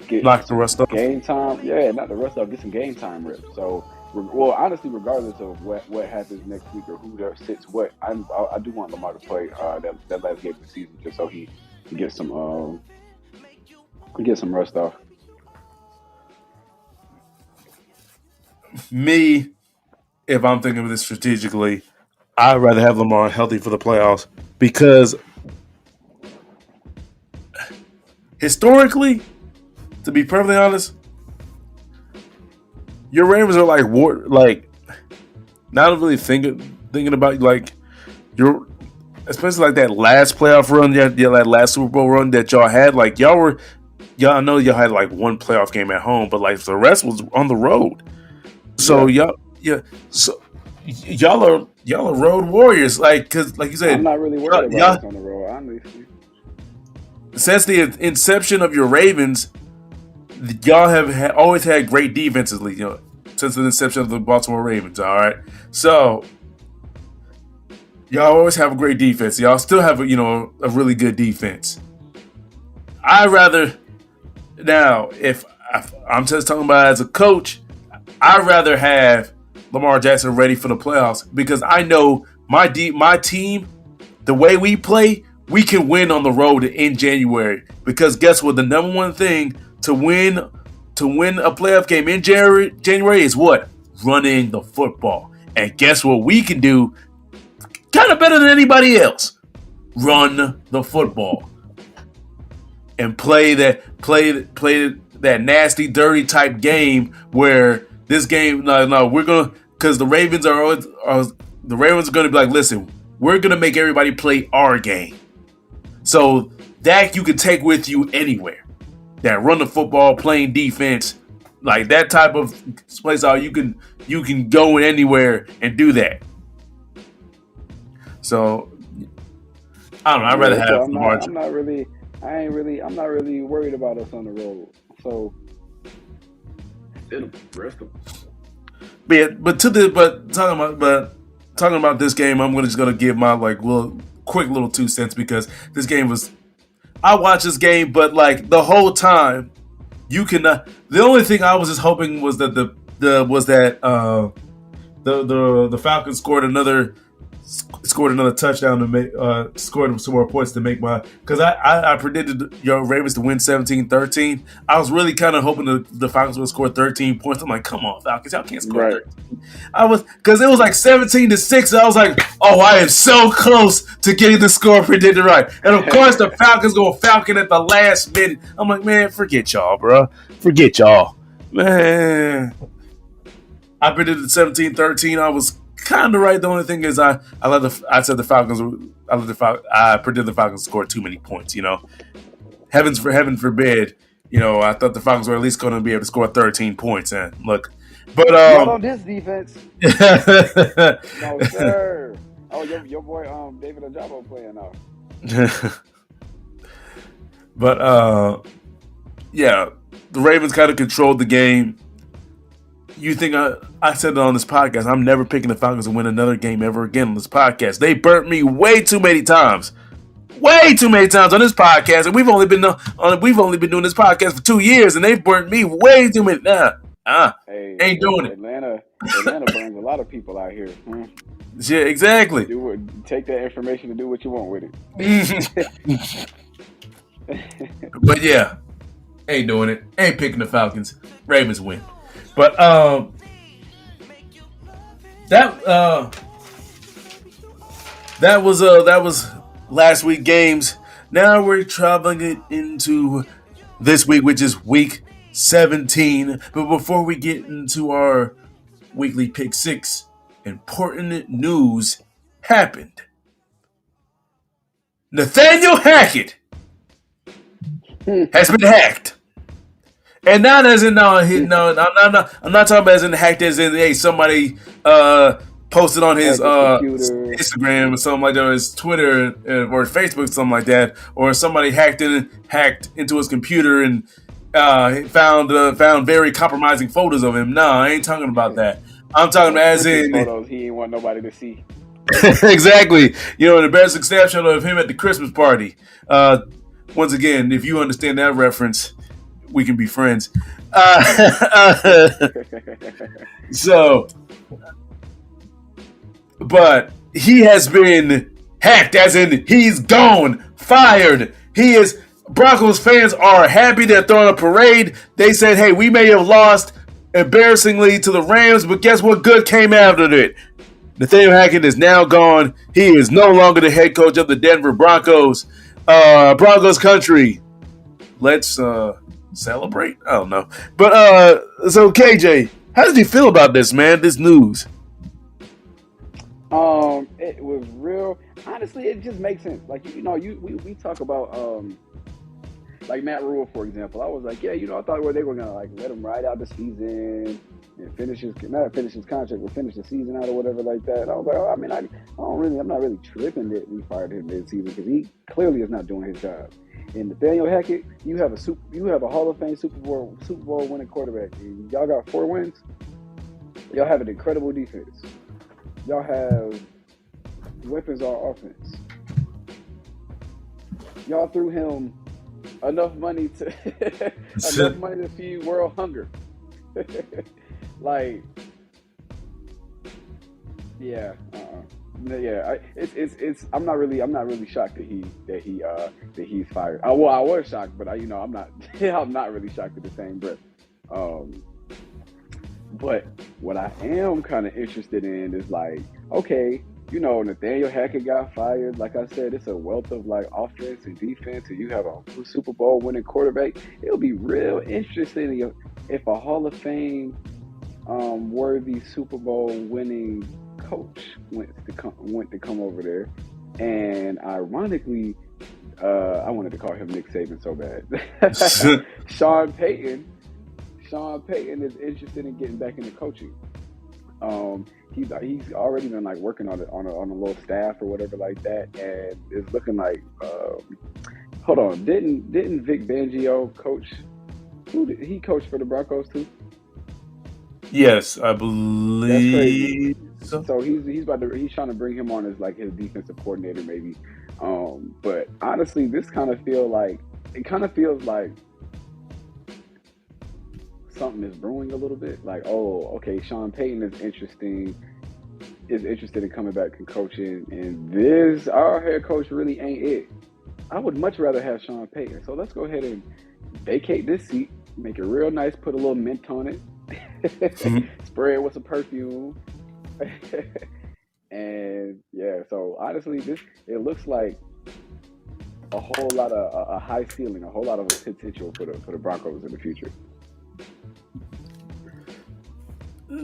Speaker 2: get
Speaker 1: the rest of
Speaker 2: game time. Yeah, not the rest of get some game time reps. So. Well, honestly, regardless of what happens next week or who there sits what, I do want Lamar to play that last game of the season just so he can get some rest off.
Speaker 1: Me, if I'm thinking of this strategically, I'd rather have Lamar healthy for the playoffs because historically, to be perfectly honest, your Ravens are not really thinking about your, especially like that last playoff run, that last Super Bowl run that y'all had. Like I know y'all had like one playoff game at home, but like the rest was on the road. So y'all are road warriors. Like, cause like you said,
Speaker 2: I'm not really worried about us on the road, honestly.
Speaker 1: Since the inception of your Ravens, y'all have always had great defenses, since the inception of the Baltimore Ravens. All right, so y'all always have a great defense. Y'all still have a really good defense. I'd rather now, if I'm just talking about as a coach, I'd rather have Lamar Jackson ready for the playoffs because I know my team, the way we play, we can win on the road in January. Because guess what? The number one thing to win a playoff game in January is what? Running the football. And guess what we can do kind of better than anybody else? Run the football. And play that nasty, dirty type game where this game, we're going to, because the Ravens are going to be like, listen, we're going to make everybody play our game. So that you can take with you anywhere. That run the football, playing defense, like that type of place how you can go anywhere and do that. So I don't know. I'd rather have Lamar.
Speaker 2: I'm not really worried about us on the road. So, rest them.
Speaker 1: But talking about this game, I'm just gonna give my quick little 2 cents because this game was. I watched this game, but like the whole time, you can. The only thing I was just hoping was that the Falcons scored another touchdown to make scored some more points to make because I predicted Ravens to win 17-13. I was really kind of hoping the Falcons would score 13 points. I'm like, come on, Falcons, y'all can't score 13. I was because it was like 17-6. I was like, oh, I am so close to getting the score predicted right. And of course, the Falcons go Falcon at the last minute. I'm like, man, forget y'all, bro. Forget y'all, man. I predicted 17-13. I was kind of right. The only thing is, I predicted the Falcons scored too many points. Heaven forbid. I thought the Falcons were at least going to be able to score 13 points. And look, but
Speaker 2: not on this defense. No sir. Oh, your boy David Ojabo playing now.
Speaker 1: But yeah, the Ravens kind of controlled the game. You think I said it on this podcast? I'm never picking the Falcons to win another game ever again on this podcast. They burnt me way too many times on this podcast, and we've only been doing this podcast for 2 years, and they've burnt me way too many. Ain't doing it.
Speaker 2: Atlanta burns a lot of people out here.
Speaker 1: Yeah, exactly.
Speaker 2: Take that information and do what you want with it.
Speaker 1: But yeah, ain't doing it. Ain't picking the Falcons. Ravens win. But that was last week games. Now we're traveling it into this week, which is week 17. But before we get into our weekly pick 6, important news happened. Nathaniel Hackett has been hacked. And not as in I'm not talking about as in hacked as in somebody posted on his Instagram or something like that, or his Twitter or Facebook, something like that, or somebody hacked into his computer and found very compromising photos of him. No, I ain't talking about that. I'm talking as in
Speaker 2: photos he ain't want nobody to see.
Speaker 1: Exactly. The embarrassing snapshot of him at the Christmas party. Once again, if you understand that reference, we can be friends. But he has been hacked, as in he's gone, fired. Broncos fans are happy they're throwing a parade. They said, hey, we may have lost embarrassingly to the Rams, but guess what good came after it? Nathaniel Hackett is now gone. He is no longer the head coach of the Denver Broncos. Broncos country. Let's celebrate? I don't know. But so KJ, how did you feel about this, man? This news?
Speaker 2: It was real. Honestly, it just makes sense. Like we talk about like Matt Rule, for example. I was like, yeah, I thought they were gonna let him ride out the season and finish his contract, or finish the season out or whatever like that. I was like, I'm not really tripping that we fired him mid-season because he clearly is not doing his job. And Nathaniel Hackett, you have a Hall of Fame Super Bowl winning quarterback. And y'all got 4 wins. Y'all have an incredible defense. Y'all have weapons on offense. Y'all threw him enough money to feed world hunger. I'm not really shocked that he's fired. I was shocked, but I'm not I'm not really shocked at the same breath. But what I am kind of interested in is okay, Nathaniel Hackett got fired. Like I said, it's a wealth of offense and defense, and you have a Super Bowl winning quarterback. It'll be real interesting if a Hall of Fame worthy Super Bowl winning coach went to come over there. And ironically, I wanted to call him Nick Saban so bad. Sean Payton is interested in getting back into coaching. He's already been working on a little staff or whatever like that, and it's looking like Hold on, didn't Vic Fangio coach? Who did he coach for the Broncos too?
Speaker 1: Yes, I
Speaker 2: That's crazy.
Speaker 1: believe so.
Speaker 2: So he's trying to bring him on as like his defensive coordinator maybe. But honestly, this kind of feels like something is brewing a little bit. Like, oh, okay, Sean Payton is interested in coming back and coaching, and our head coach really ain't it. I would much rather have Sean Payton. So let's go ahead and vacate this seat, make it real nice, put a little mint on it, spray it with some perfume. And yeah, so honestly, it looks like a whole lot of a high ceiling, a whole lot of potential for the Broncos in the future.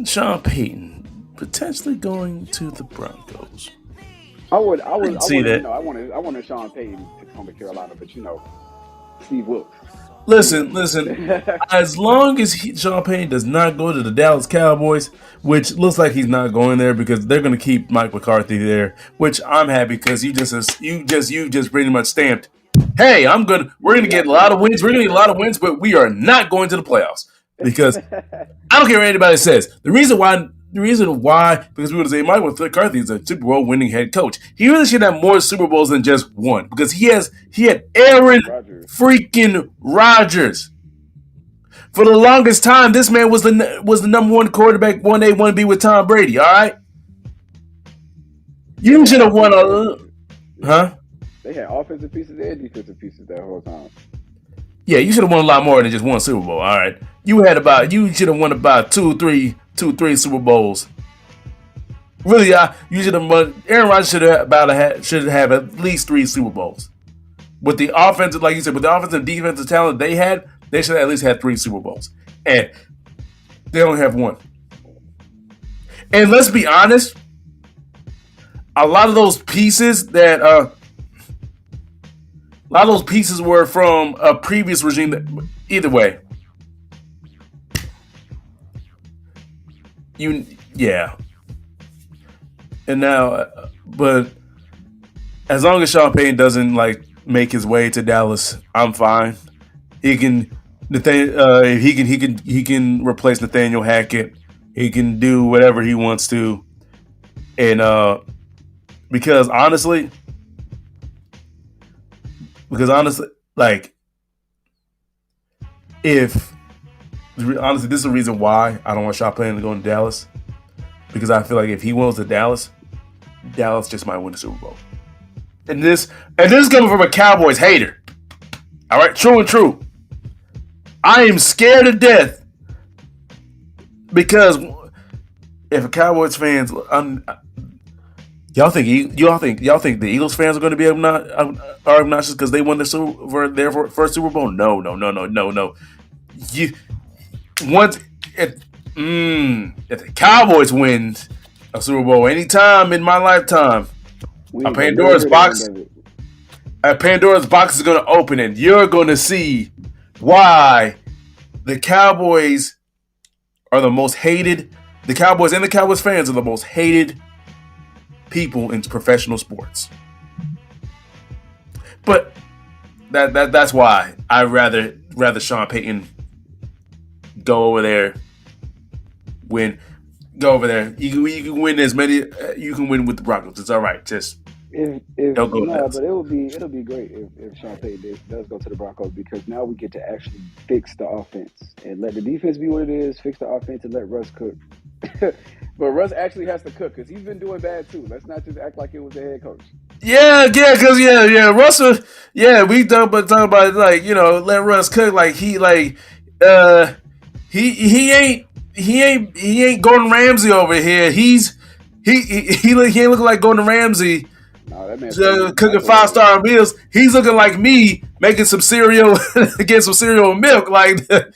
Speaker 1: Sean Payton potentially going to the Broncos.
Speaker 2: I
Speaker 1: see that.
Speaker 2: I wanted Sean Payton to come to Carolina, but Steve Wilkes.
Speaker 1: Listen. As long as Sean Payton does not go to the Dallas Cowboys, which looks like he's not going there because they're going to keep Mike McCarthy there, which I'm happy because you just pretty much stamped, hey, we're going to get a lot of wins. We're going to get a lot of wins, but we are not going to the playoffs because I don't care what anybody says. The reason why, because we would say Mike McCarthy is a Super Bowl winning head coach. He really should have more Super Bowls than just one because he had Aaron freaking Rodgers. For the longest time, this man was the number one quarterback, 1A, 1B with Tom Brady. All right, you should have won
Speaker 2: They had offensive pieces and defensive pieces that whole time.
Speaker 1: Yeah, you should have won a lot more than just one Super Bowl. All right, you should have won about two, three Super Bowls. Really, you should have won. Aaron Rodgers should have at least 3 Super Bowls. With the offensive, like you said, with the offensive and defensive talent they had, they should have at least had 3 Super Bowls, and they only have 1. And let's be honest, a lot of those pieces were from a previous regime. Either way, and now, but as long as Sean Payton doesn't make his way to Dallas, I'm fine. He can he can replace Nathaniel Hackett. He can do whatever he wants to, and because honestly, this is the reason why I don't want Sean Payton to go to Dallas, because I feel like if he goes to Dallas just might win the Super Bowl. And this is coming from a Cowboys hater. All right, true and true. I am scared to death because if a Cowboys fans, y'all think the Eagles fans are going to be obnoxious because they won their first Super Bowl? No. If the Cowboys win a Super Bowl anytime in my lifetime, a Pandora's box is going to open, and you're going to see why the Cowboys are the most hated. The Cowboys and the Cowboys fans are the most hated people in professional sports. But that's why I'd rather Sean Payton go over there. Go over there. You can win as many. You can win with the Broncos. It's all right. Just don't go.
Speaker 2: No, but it'll be great if Sean Payton does go to the Broncos, because now we get to actually fix the offense and let the defense be what it is. Fix the offense and let Russ cook. But Russ actually has to cook because he's been doing bad too. Let's not just act like it was the head coach.
Speaker 1: Russ. We talk about let Russ cook. He ain't Gordon Ramsay over here. He ain't looking like Gordon Ramsay.
Speaker 2: No, that man's
Speaker 1: cooking 5-star meals. He's looking like me making some cereal, getting some cereal and milk.
Speaker 2: The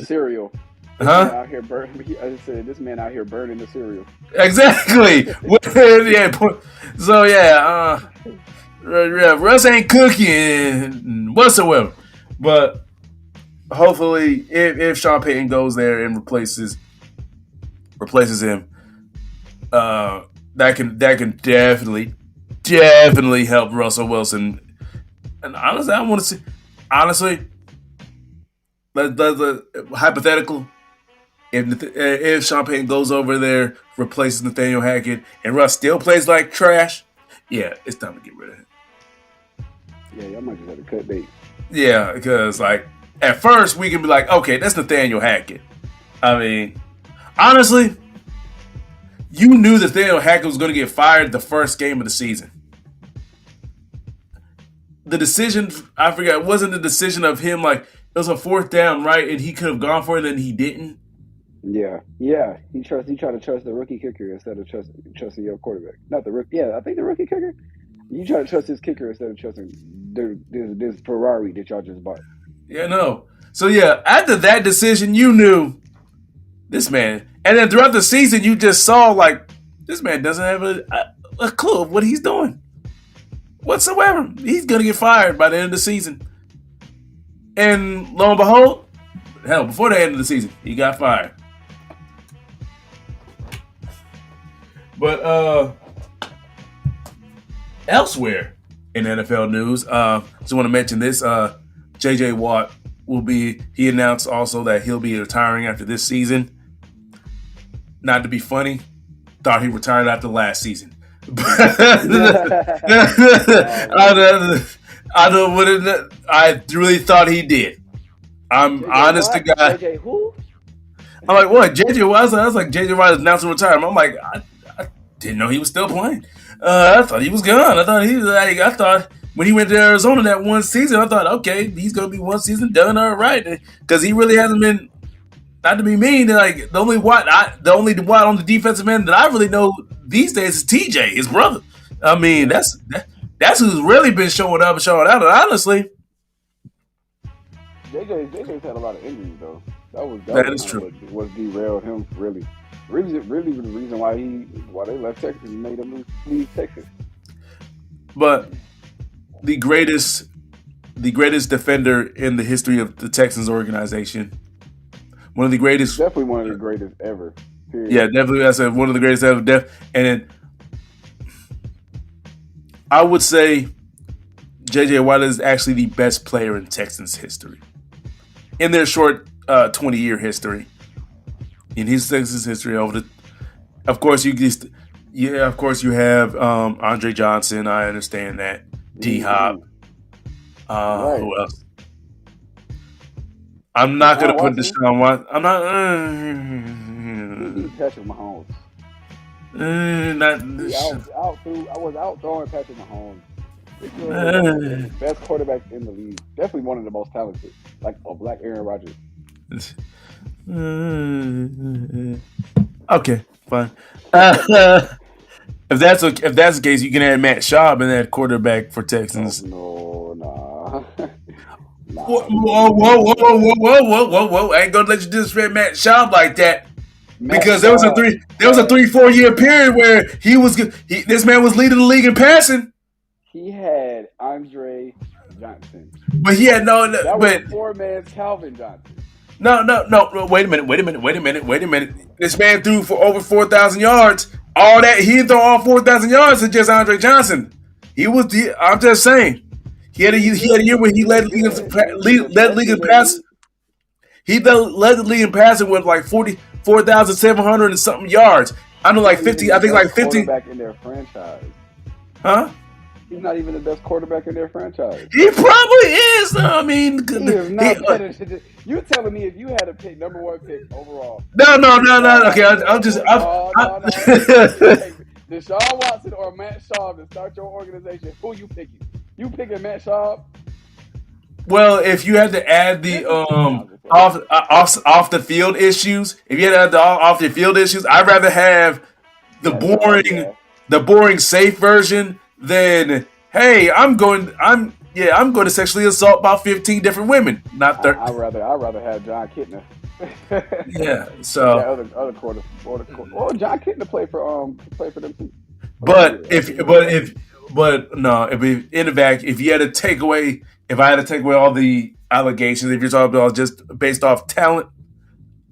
Speaker 2: cereal.
Speaker 1: Huh?
Speaker 2: I said this man out here burning the cereal.
Speaker 1: Exactly. Russ ain't cooking whatsoever. But hopefully, if Sean Payton goes there and replaces him, that can definitely help Russell Wilson And honestly, I want to see. Honestly, let hypothetical. If Sean Payton goes over there, replaces Nathaniel Hackett, and Russ still plays like trash, yeah, it's time to get rid of him.
Speaker 2: Yeah, y'all might just have to cut bait.
Speaker 1: Yeah, because like at first we can be like, okay, that's Nathaniel Hackett. I mean, honestly, you knew Nathaniel Hackett was going to get fired the first game of the season. The decision, I forgot, it wasn't the decision of him like it was a fourth down, right, and he could have gone for it and he didn't.
Speaker 2: Yeah. He tried to trust the rookie kicker instead of trusting your quarterback. Not the rookie. Yeah, I think the rookie kicker. You try to trust his kicker instead of trusting this Ferrari that y'all just bought.
Speaker 1: Yeah, no. So yeah, after that decision, you knew this man, and then throughout the season, you just saw like this man doesn't have a clue of what he's doing whatsoever. He's gonna get fired by the end of the season, and lo and behold, hell, before the end of the season, he got fired. But elsewhere in NFL news, just want to mention this: J.J. Watt he announced also that he'll be retiring after this season. Not to be funny, thought he retired after last season. I really thought he did. I'm honest to God.
Speaker 2: JJ who?
Speaker 1: I'm like, what? JJ Watt? I was like, JJ Watt is announcing retirement. I'm like, I didn't know he was still playing. I thought he was gone. I thought when he went to Arizona that one season, I thought, okay, he's gonna be one season done, all right, because he really hasn't been. Not to be mean, like the only Watt on the defensive end that I really know these days is TJ, his brother. I mean, that's who's really been showing up and showing out. And honestly,
Speaker 2: JJ's had a lot of injuries though.
Speaker 1: That is true.
Speaker 2: What derailed him really the reason why they left Texas and made him leave Texas.
Speaker 1: But the greatest defender in the history of the Texans organization. One of the greatest.
Speaker 2: Definitely one of the greatest ever. Period.
Speaker 1: Yeah, definitely. I said one of the greatest ever. And then I would say J.J. Watt is actually the best player in Texans history. In their short 20-year history. In his Texans history of course you have Andre Johnson. I understand that. D-Hop.
Speaker 2: Right.
Speaker 1: Who else? I'm not going to put Deshaun Watson. I'm not.
Speaker 2: Patrick Mahomes. I was out throwing Patrick Mahomes. The best quarterback in the league. Definitely one of the most talented. Like a black Aaron Rodgers.
Speaker 1: Okay, fine. If that's the case, you can add Matt Schaub in that quarterback for Texans.
Speaker 2: No, nah.
Speaker 1: Whoa! I ain't gonna let you disrespect Matt Schaub like that. Because there was a 3-4 year period where this man was leading the league in passing.
Speaker 2: He had Andre Johnson,
Speaker 1: but he had no.
Speaker 2: That was a 4-man Calvin Johnson.
Speaker 1: No. Wait a minute. This man threw for over 4,000 yards. All that he didn't throw all 4,000 yards to just Andre Johnson. I'm just saying. He had a year where he led the league in passing. He led the league in passing with like 44,700 and something yards. I know, like 50. I think like 50.
Speaker 2: Quarterback in their franchise.
Speaker 1: Huh?
Speaker 2: He's not even the best quarterback in their franchise.
Speaker 1: He probably is. I mean,
Speaker 2: he is not better. You're telling me if you had to pick number 1 pick overall?
Speaker 1: No. Okay, I'm just.
Speaker 2: Deshaun Watson or Matt Schaub to start your organization. Who you picking? You picking Matt Schaub?
Speaker 1: Well, if you had to add the off the field issues, off the field issues, I'd rather have the boring safe version than I'm going to sexually assault about 15 different women. Not 30.
Speaker 2: I'd rather have John Kitna.
Speaker 1: Yeah. So
Speaker 2: other quarter. Or John Kitna play for them too.
Speaker 1: If I had to take away all the allegations, if you're talking about just based off talent,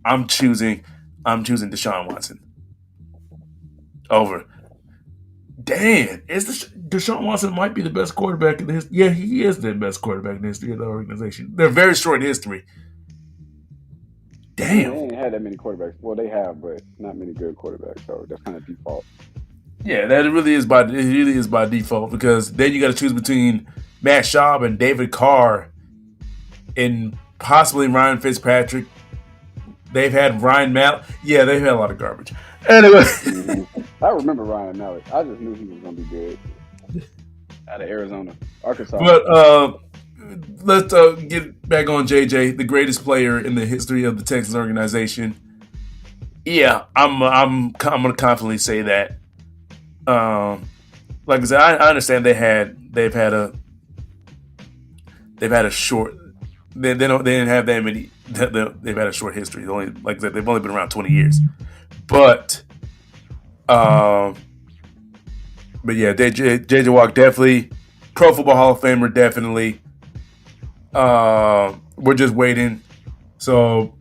Speaker 1: I'm choosing Deshaun Watson over Damn, Deshaun Watson might be the best quarterback in the history. Yeah, he is the best quarterback in the history of the organization. They're very short history. Damn.
Speaker 2: They ain't had that many quarterbacks. Well, they have, but not many good quarterbacks. So that's kind of default.
Speaker 1: Yeah, that really is by default because then you got to choose between Matt Schaub and David Carr, and possibly Ryan Fitzpatrick. They've had Ryan Mallett. Yeah, they've had a lot of garbage. Anyway,
Speaker 2: I remember Ryan Mallett. I just knew he was going to be good. Out of Arizona, Arkansas.
Speaker 1: But let's get back on JJ, the greatest player in the history of the Texans organization. Yeah, I'm gonna confidently say that. Like I said, I understand they've had a short. They didn't have that many. They've had a short history. Like I said, they've only been around 20 years. But yeah, JJ Watt definitely Pro Football Hall of Famer, definitely. We're just waiting. So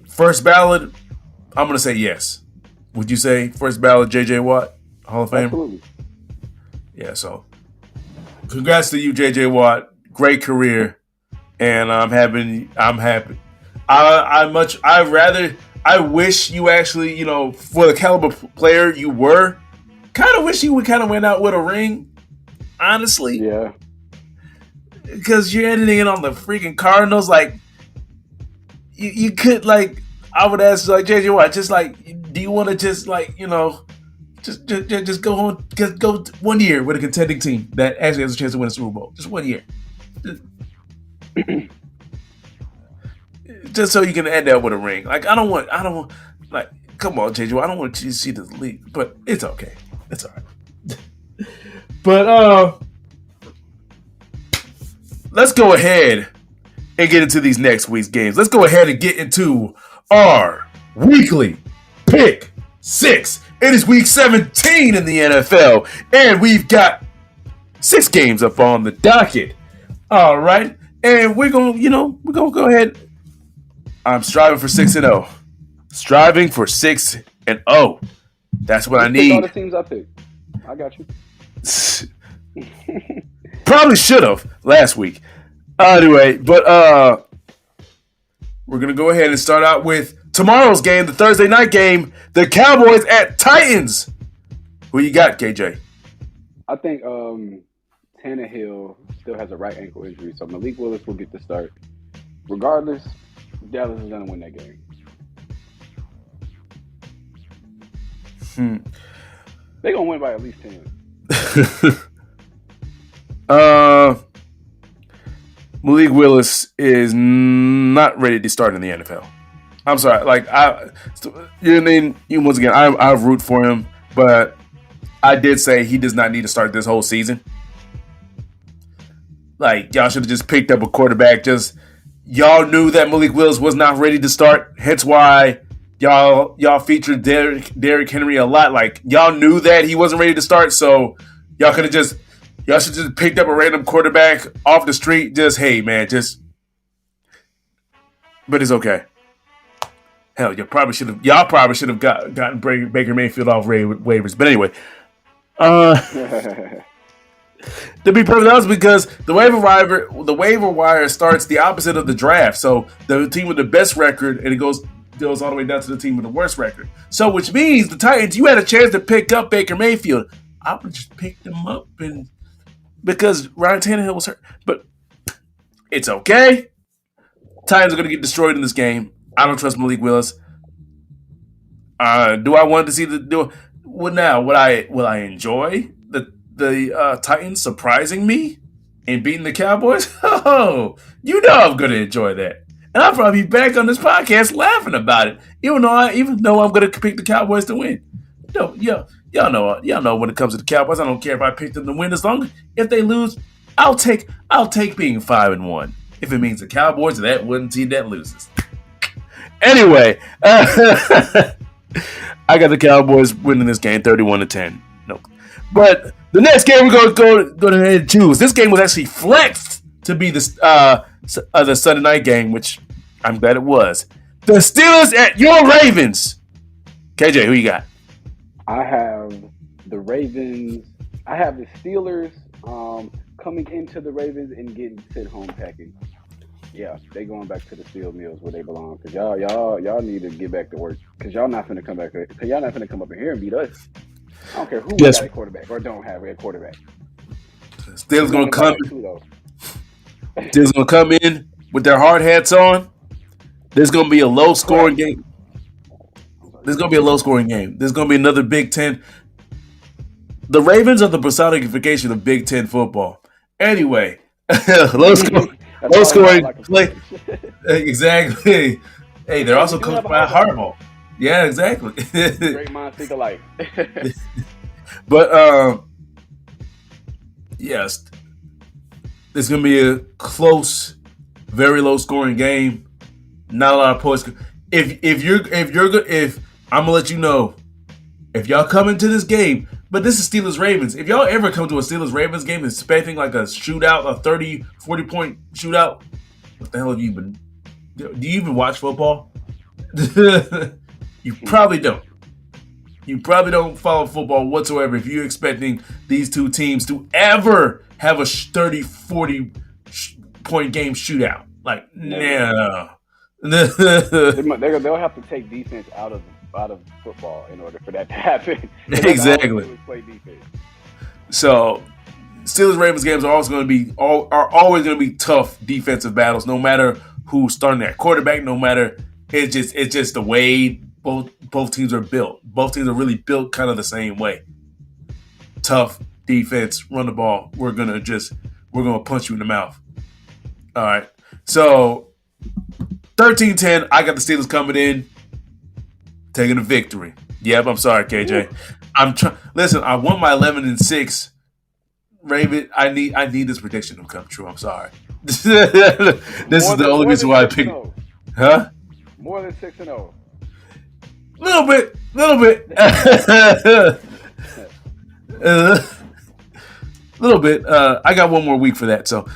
Speaker 1: first ballot, I'm gonna say yes. Would you say first ballot JJ Watt Hall of Famer?
Speaker 2: Absolutely.
Speaker 1: Yeah. So congrats to you, JJ Watt. Great career, and I'm happy. I wish you actually, for the caliber player you were, kind of wish you would kind of went out with a ring, honestly.
Speaker 2: Yeah.
Speaker 1: Because you're ending it on the freaking Cardinals, like you could I would ask JJ Watt, just do you want to just just go home, just go 1 year with a contending team that actually has a chance to win a Super Bowl, just 1 year. Just so you can end up with a ring. I don't want, come on, JJ, I don't want you to see this league, but it's okay. It's all right. But, let's go ahead and get into these next week's games. Let's go ahead and get into our weekly pick 6. It is week 17 in the NFL, and we've got 6 games up on the docket. All right. And we're going to go ahead. I'm striving for 6-0. Striving for 6-0. That's what I need.
Speaker 2: All the teams I picked. I got you.
Speaker 1: Probably should have last week. Anyway, but we're going to go ahead and start out with tomorrow's game, the Thursday night game, the Cowboys at Titans. Who you got, KJ?
Speaker 2: I think Tannehill still has a right ankle injury, so Malik Willis will get the start. Regardless, Dallas is going to win that game. They're going to win by at least 10.
Speaker 1: Malik Willis is not ready to start in the NFL. I'm sorry. Once again, I root for him, but I did say he does not need to start this whole season. Y'all should have just picked up a quarterback. Y'all knew that Malik Willis was not ready to start. Hence why y'all featured Derrick Henry a lot. Y'all knew that he wasn't ready to start, so y'all should have just picked up a random quarterback off the street. But it's okay. Hell, y'all probably should have gotten Baker Mayfield off waivers. But anyway, to be perfectly honest, because the waiver wire starts the opposite of the draft. So the team with the best record, and it goes all the way down to the team with the worst record. So which means the Titans, you had a chance to pick up Baker Mayfield. I would just pick them up, and because Ryan Tannehill was hurt. But it's okay. Titans are going to get destroyed in this game. I don't trust Malik Willis. Do I want to see will I enjoy the Titans surprising me and beating the Cowboys? Oh, I'm going to enjoy that. And I'll probably be back on this podcast laughing about it, even though I'm going to pick the Cowboys to win. Y'all know when it comes to the Cowboys, I don't care if I pick them to win. As long as if they lose, I'll take being 5-1 if it means the Cowboys are that one team that loses. Anyway, I got the Cowboys winning this game 31-10. No, but the next game we're going to go ahead and choose. This game was actually flexed to be the Sunday night game, which I'm glad it was. The Steelers at your Ravens. KJ, who you got?
Speaker 2: I have the Ravens. I have the Steelers coming into the Ravens and getting sent home packing. Yeah, they going back to the steel mills where they belong. Cause y'all need to get back to work. Cause y'all not finna come back. Cause y'all not finna come up in here and beat us. I don't care who we got a quarterback or don't have a quarterback.
Speaker 1: Steelers gonna come. Steelers gonna come in with their hard hats on. There's gonna be a low scoring game. There's gonna be a low scoring game. There's gonna be another Big Ten. The Ravens are the personification of Big Ten football. Anyway, low scoring play. Exactly. Hey, they're also coached by Harbaugh. Yeah, exactly.
Speaker 2: Great minds think alike.
Speaker 1: But yes, it's gonna be a close, very low scoring game. Not a lot of points. If I'm gonna let you know, if y'all come into this game, but this is Steelers Ravens. If y'all ever come to a Steelers Ravens game expecting like a shootout, a 30, 40 point shootout, what the hell have you been? Do you even watch football? You probably don't. You probably don't follow football whatsoever if you're expecting these two teams to ever have a 30, 40 point game shootout. Like, no.
Speaker 2: They'll have to take defense out of football in order for that to happen.
Speaker 1: Exactly.
Speaker 2: Play defense.
Speaker 1: So, Steelers Ravens games are always going to be tough defensive battles, no matter who's starting at quarterback. No matter it's just the way both teams are built. Both teams are really built kind of the same way. Tough defense, run the ball. We're gonna punch you in the mouth. All right. So 13-10, I got the Steelers coming in, taking a victory. Yep, I'm sorry, KJ. Listen, I won my 11-6. Raven, I need this prediction to come true. I'm sorry. This is the only reason why I picked. Huh?
Speaker 2: More than 6-0.
Speaker 1: Little bit. Little bit. I got one more week for that. So,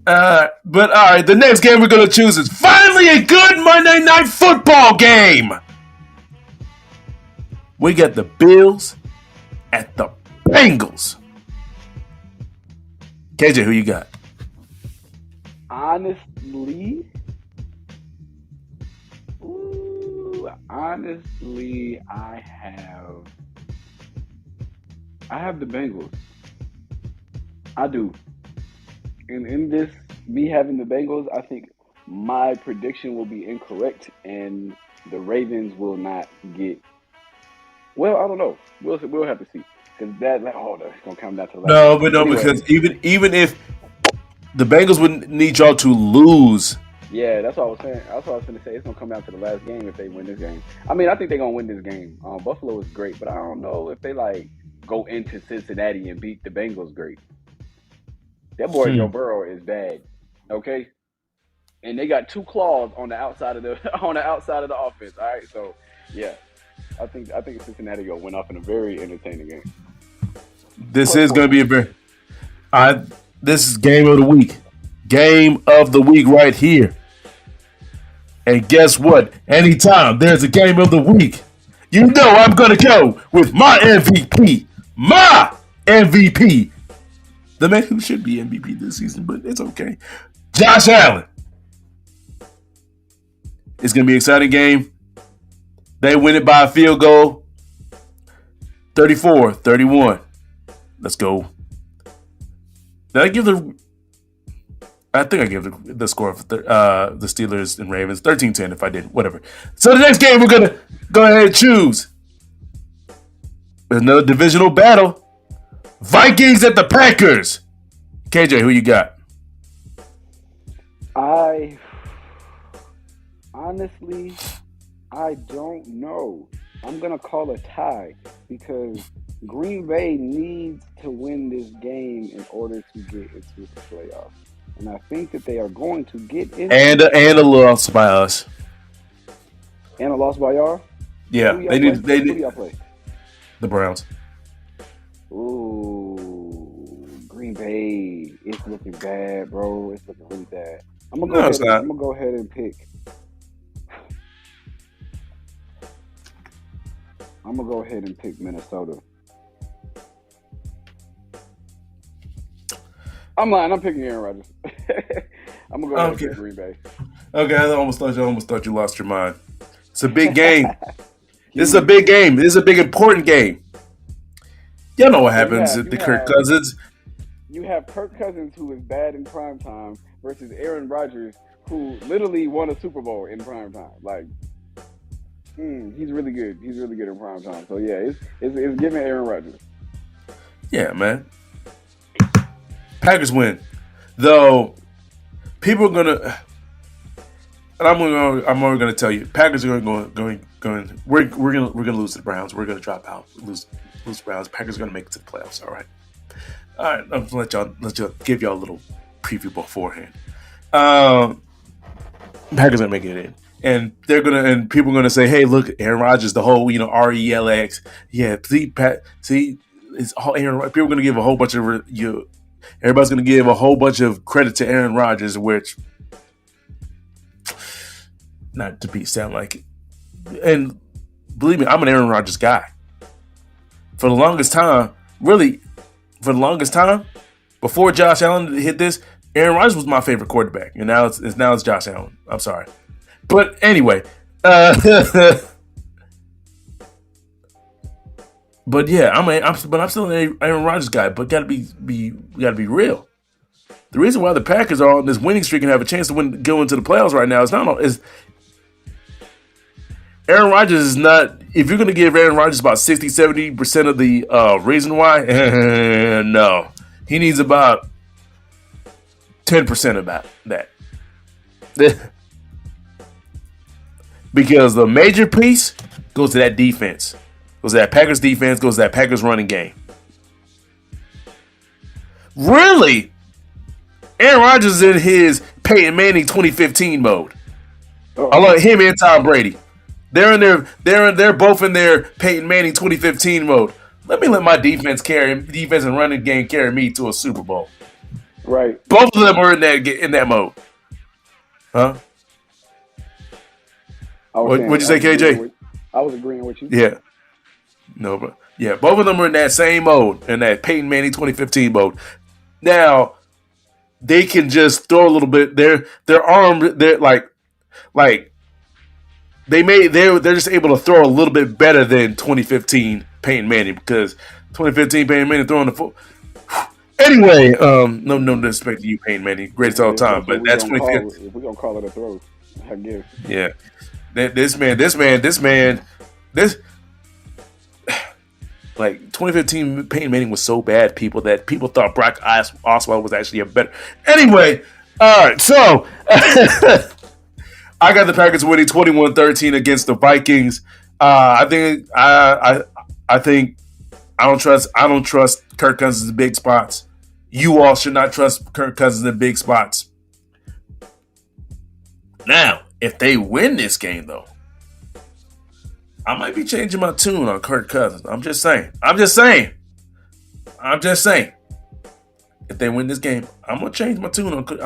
Speaker 1: but all right, the next game we're gonna choose is finally a good Monday Night Football game. We got the Bills at the Bengals. KJ, who you got?
Speaker 2: Honestly, I have the Bengals. I do. And in this, me having the Bengals, I think my prediction will be incorrect, and the Ravens will not get. Well, I don't know. We'll have to see. Because that's gonna come down to the last.
Speaker 1: Because even if the Bengals would need y'all to lose.
Speaker 2: Yeah, that's what I was saying. That's what I was going to say. It's going to come down to the last game if they win this game. I mean, I think they're going to win this game. Buffalo is great, but I don't know if they, go into Cincinnati and beat the Bengals great. That boy Joe Burrow is bad, okay? And they got two claws on the outside of the offense, all right? So, yeah, I think Cincinnati going to win off in a very entertaining game.
Speaker 1: This is going to be a very this is game of the week. Game of the week right here. And guess what? Anytime there's a game of the week, you know I'm going to go with my MVP. My MVP. The man who should be MVP this season, but it's okay. Josh Allen. It's going to be an exciting game. They win it by a field goal. 34-31. Let's go. Did I give I think I gave the score for the Steelers and Ravens 13-10 if I did. Whatever. So the next game we're going to go ahead and choose. There's another divisional battle. Vikings at the Packers. KJ, who you got?
Speaker 2: Honestly, I don't know. I'm going to call a tie because Green Bay needs to win this game in order to get into the playoffs. And I think that they are going to get in. And
Speaker 1: a loss by us.
Speaker 2: And a loss by y'all?
Speaker 1: Yeah. Who
Speaker 2: do y'all play?
Speaker 1: The Browns.
Speaker 2: Ooh. Green Bay. It's looking bad, bro. It's looking really bad. I'm going to go ahead and pick. I'm going to go ahead and pick Minnesota. I'm lying. I'm picking Aaron Rodgers. I'm gonna go ahead and pick Green Bay.
Speaker 1: Okay, I almost thought you lost your mind. It's a big game. This is a big game. This is a big important game. Y'all know what happens to Kirk Cousins.
Speaker 2: You have Kirk Cousins, who is bad in prime time, versus Aaron Rodgers, who literally won a Super Bowl in prime time. Like, he's really good. He's really good in prime time. So yeah, it's giving Aaron Rodgers.
Speaker 1: Yeah, man. Packers win, though. People are gonna, and I'm already gonna tell you, Packers are going. We're gonna lose to the Browns. We're gonna drop out, lose the Browns. Packers are gonna make it to the playoffs. All right. I'm gonna let y'all give y'all a little preview beforehand. Packers gonna make it in, and people are gonna say, "Hey, look, Aaron Rodgers, the whole RELX, yeah, see, it's all Aaron." People are gonna give a whole bunch of everybody's gonna give a whole bunch of credit to Aaron Rodgers, which not to sound like it. And believe me, I'm an Aaron Rodgers guy. For the longest time, before Josh Allen hit this, Aaron Rodgers was my favorite quarterback, and now it's Josh Allen. I'm sorry, but anyway, but yeah, I'm still an Aaron Rodgers guy. But gotta be real. The reason why the Packers are on this winning streak and have a chance to go into the playoffs right now is Aaron Rodgers is not. If you're going to give Aaron Rodgers about 60-70% of the reason why, no, he needs about 10% about that. Because the major piece goes to that defense, goes to that Packers defense, goes to that Packers running game. Really, Aaron Rodgers is in his Peyton Manning 2015 mode. I love him and Tom Brady. They're both in their Peyton Manning 2015 mode. Let my defense and running game carry me to a Super Bowl.
Speaker 2: Right.
Speaker 1: Both of them are in that mode. Huh? What'd you say, KJ?
Speaker 2: I was agreeing with you.
Speaker 1: Yeah. No, but yeah, both of them are in that same mode, in that Peyton Manning 2015 mode. Now, they can just throw a little bit. Their arm, they're like they're just able to throw a little bit better than 2015 Peyton Manning, because 2015 Peyton Manning throwing the foot. Anyway, no disrespect to you, Peyton Manning, greatest all time, but that's 2015.
Speaker 2: If we're gonna call it a throw, I guess.
Speaker 1: Yeah, this like 2015 Peyton Manning was so bad, people thought Brock Osweiler was actually a better. Anyway, all right, so. I got the Packers winning 21-13 against the Vikings. I don't trust Kirk Cousins in big spots. You all should not trust Kirk Cousins in big spots. Now, if they win this game, though, I might be changing my tune on Kirk Cousins. I'm just saying. If they win this game, I might be changing my tune on Kirk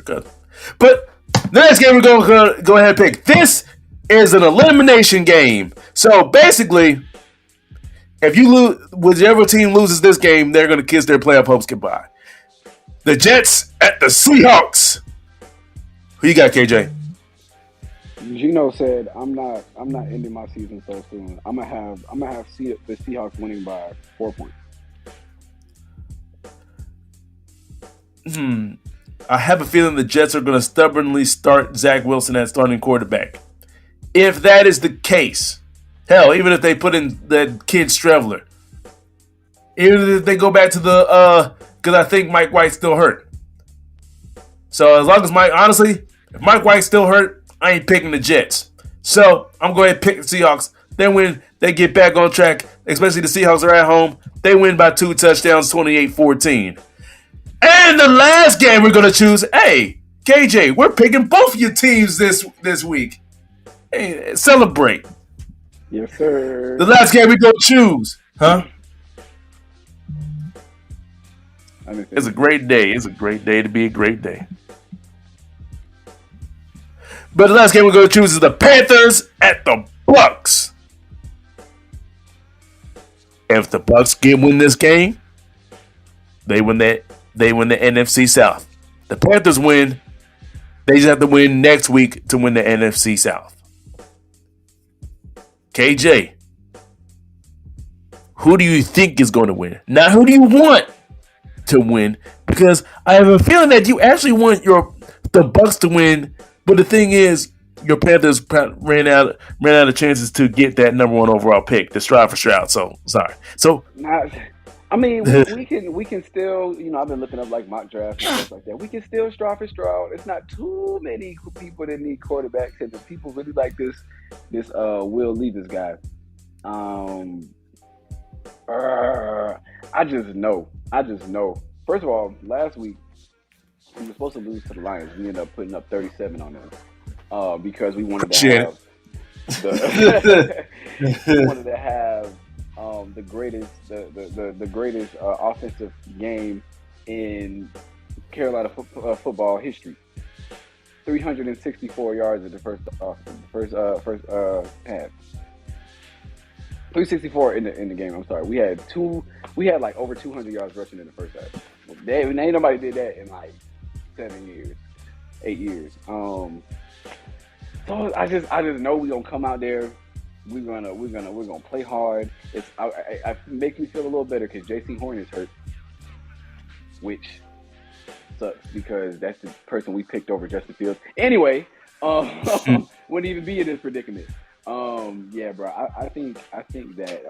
Speaker 1: Cousins. But the next game we're going to go ahead and pick. This is an elimination game. So basically, if you lose, whichever team loses this game, they're going to kiss their playoff hopes goodbye. The Jets at the Seahawks. Who you got, KJ?
Speaker 2: Gino said, "I'm not ending my season so soon. I'm gonna have the Seahawks winning by 4 points."
Speaker 1: I have a feeling the Jets are going to stubbornly start Zach Wilson as starting quarterback. If that is the case, hell, even if they put in that kid Strevler, even if they go back to because I think Mike White's still hurt. So as long as if Mike White's still hurt, I ain't picking the Jets. So I'm going to pick the Seahawks. Then when they get back on track, especially the Seahawks are at home, they win by 2 touchdowns, 28-14. And the last game we're going to choose, hey, KJ, we're picking both your teams this week. Hey, celebrate.
Speaker 2: Yes, sir.
Speaker 1: The last game we're going to choose. Huh? It's a great day. It's a great day to be a great day. But the last game we're going to choose is the Panthers at the Bucks. If the Bucks win this game, they win that they win the NFC South. The Panthers win. They just have to win next week to win the NFC South. KJ, who do you think is going to win? Not who do you want to win? Because I have a feeling that you actually want the Bucks to win, but the thing is, your Panthers ran out of chances to get that number 1 overall pick, the Stroud for Stroud. So sorry. So
Speaker 2: I mean, we can still, I've been looking up like mock drafts and stuff like that. We can still Stroud for Stroud. It's not too many people that need quarterbacks, and the people really like this Will Levis guy. I just know. First of all, last week we were supposed to lose to the Lions. We ended up putting up 37 on them because we wanted to have the greatest offensive game in Carolina football history. 364 yards in the first half. 364 in the game. I'm sorry. We had like over 200 yards rushing in the first half. Ain't nobody did that in like 8 years. So I just know we're gonna come out there. We're gonna play hard. It makes me feel a little better because J.C. Horn is hurt, which sucks because that's the person we picked over Justin Fields. Anyway, wouldn't even be in this predicament. Yeah, bro. I think that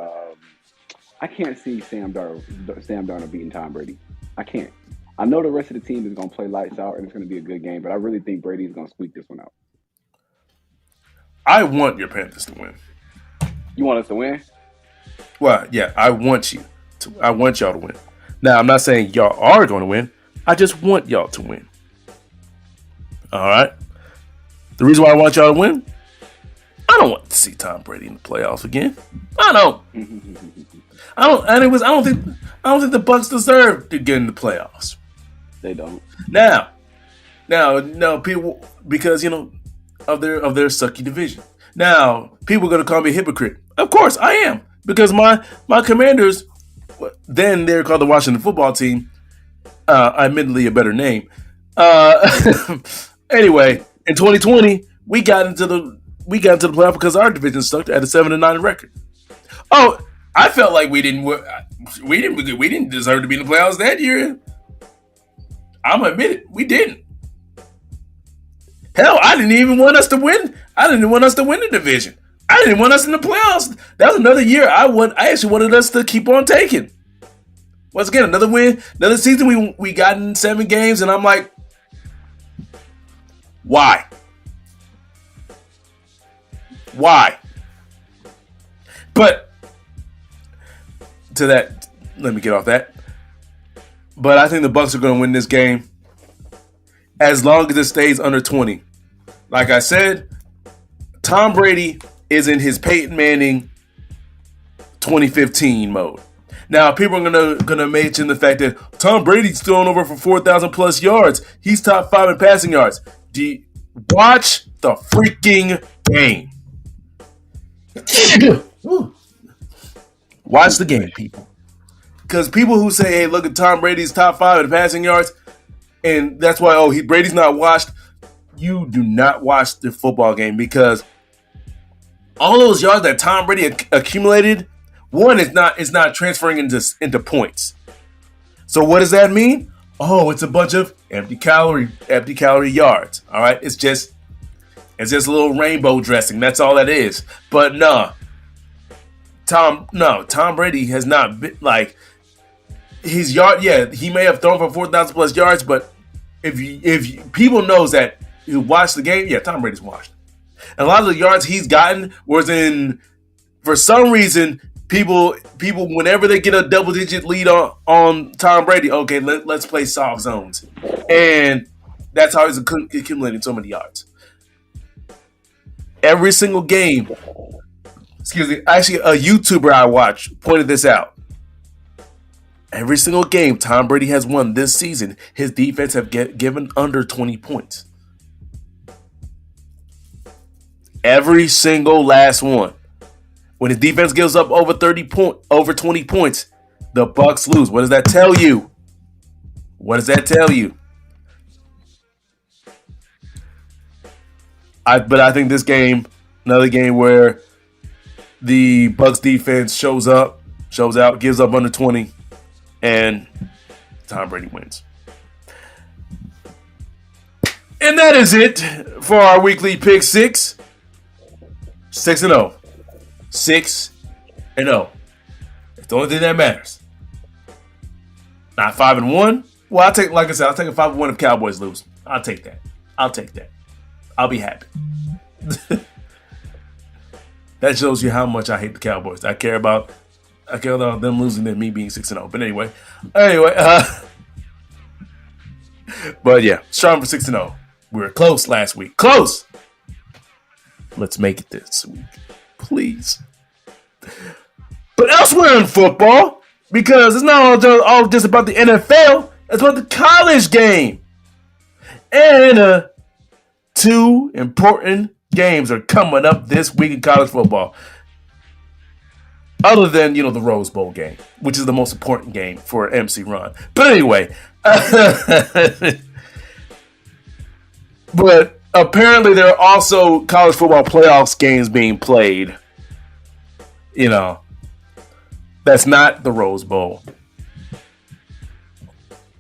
Speaker 2: I can't see Sam Darnold beating Tom Brady. I can't. I know the rest of the team is gonna play lights out and it's gonna be a good game, but I really think Brady's gonna squeak this one out.
Speaker 1: I want your Panthers to win.
Speaker 2: You want us to win?
Speaker 1: Well, yeah, I want y'all to win. Now, I'm not saying y'all are going to win. I just want y'all to win. All right? The reason why I want y'all to win, I don't want to see Tom Brady in the playoffs again. I don't. Anyways, I don't think the Bucks deserve to get in the playoffs.
Speaker 2: They don't.
Speaker 1: Now, people, because of their sucky division. Now, people are going to call me a hypocrite. Of course, I am. Because my Commanders, then they're called the Washington Football Team, admittedly a better name. Anyway, in 2020, we got into the playoff because our division sucked at a 7-9 record. Oh, I felt like we didn't deserve to be in the playoffs that year. I'm gonna admit it, we didn't. Hell, I didn't even want us to win. I didn't want us to win the division. I didn't want us in the playoffs. That was another year I actually wanted us to keep on taking. Once again, another win, another season. We got in 7 games, and I'm like, why? But to that, let me get off that. But I think the Bucks are going to win this game as long as it stays under 20. Like I said, Tom Brady is in his Peyton Manning 2015 mode. Now, people are gonna mention the fact that Tom Brady's thrown over for 4,000 plus yards. He's top 5 in passing yards. Watch the freaking game. Watch the game, people. Because people who say, hey, look at Tom Brady's top 5 in passing yards, and that's why, Brady's not watched. You do not watch the football game because all those yards that Tom Brady accumulated, one is not transferring into points. So what does that mean? Oh, it's a bunch of empty calorie yards. All right, it's just a little rainbow dressing. That's all that is. But Tom Brady has not been like his yard. Yeah, he may have thrown for 4,000 plus yards, but if people knows that who watched the game, yeah, Tom Brady's watched. And a lot of the yards he's gotten was in, for some reason, people whenever they get a double-digit lead on Tom Brady, okay, let's play soft zones. And that's how he's accumulating so many yards. Every single game, actually a YouTuber I watch pointed this out. Every single game Tom Brady has won this season, his defense have given under 20 points. Every single last one. When his defense gives up over 20 points, the Bucks lose. What does that tell you? What does that tell you? But I think this game, another game where the Bucks defense shows out, gives up under 20, and Tom Brady wins. And that is it for our weekly pick six. 6-0. 6-0. It's the only thing that matters. Not 5-1. Well, I'll take, like I said, I'll take a 5-1 if Cowboys lose. I'll take that. I'll be happy. That shows you how much I hate the Cowboys. I care about them losing than me being 6-0. But anyway. But yeah, strong for 6-0. We were close last week. Close. Let's make it this week, please. But elsewhere in football, because it's not all just about the NFL, it's about the college game. And two important games are coming up this week in college football. Other than, the Rose Bowl game, which is the most important game for MC Ron. But anyway. But apparently there are also college football playoffs games being played. That's not the Rose Bowl.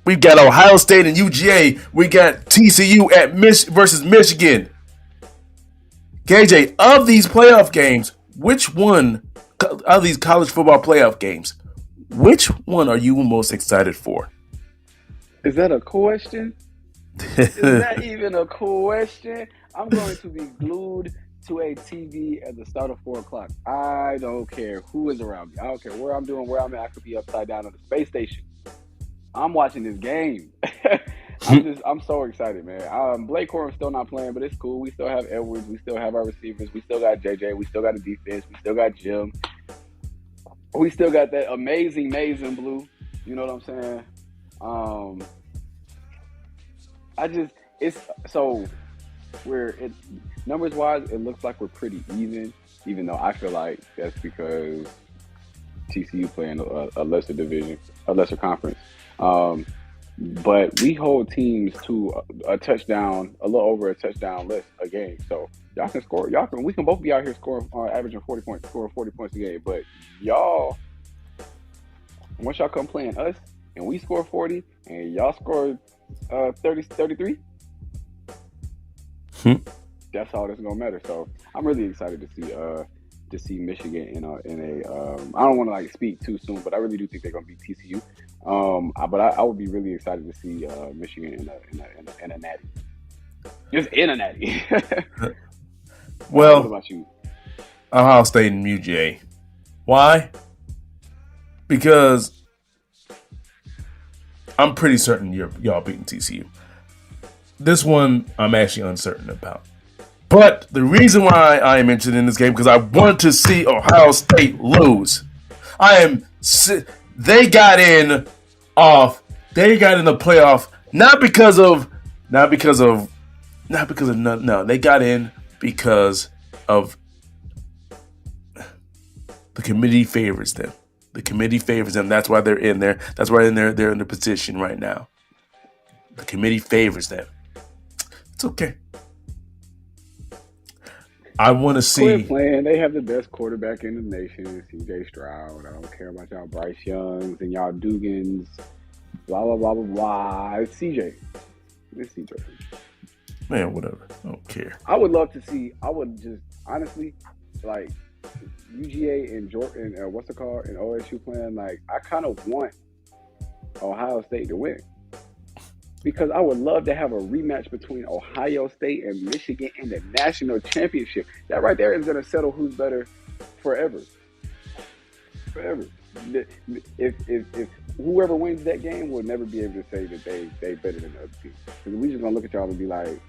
Speaker 1: We've got Ohio State and UGA. We got TCU at versus Michigan. KJ, of these playoff games, which one of these college football playoff games, which one are you most excited for?
Speaker 2: Is that a question? Is that even a question? I'm going to be glued to a TV at the start of 4 o'clock. I don't care who is around me. I don't care where I'm doing, where I'm at. I could be upside down on the space station. I'm watching this game. I'm so excited, man. Blake Corum's still not playing, but it's cool. We still have Edwards. We still have our receivers. We still got JJ. We still got the defense. We still got Jim. We still got that amazing blue. You know what I'm saying? Numbers wise, it looks like we're pretty even though I feel like that's because TCU playing a lesser division, a lesser conference. But we hold teams to a touchdown, a little over a touchdown less a game. So y'all can score. We can both be out here scoring, averaging 40 points, scoring 40 points a game. But y'all, once y'all come playing us and we score 40 and y'all score 33, that's all that's gonna matter. So I'm really excited to see Michigan in a. I don't want to speak too soon, but I really do think they're gonna beat TCU. But I would be really excited to see Michigan in a natty, just in a natty.
Speaker 1: Well,
Speaker 2: what about you?
Speaker 1: Ohio State and UGA. Why? Because I'm pretty certain y'all beating TCU. This one I'm actually uncertain about. But the reason why I am interested in this game because I want to see Ohio State lose. They got in the playoff not because of they got in because of the committee favors them. The committee favors them. That's why they're in there. That's why they're in the position right now. The committee favors them. It's okay. I want to see.
Speaker 2: Quit playing. They have the best quarterback in the nation, C.J. Stroud. I don't care about y'all Bryce Youngs and y'all Dugans. Blah, blah, blah, blah, blah. It's C.J. It's C.J.
Speaker 1: Man, whatever. I don't care.
Speaker 2: I would love to see. I would just, honestly, UGA and Jordan, what's it called, and OSU playing, I kind of want Ohio State to win. Because I would love to have a rematch between Ohio State and Michigan in the national championship. That right there is going to settle who's better forever. Forever. If whoever wins that game will never be able to say that they better than the other team. Because we just going to look at y'all and be like,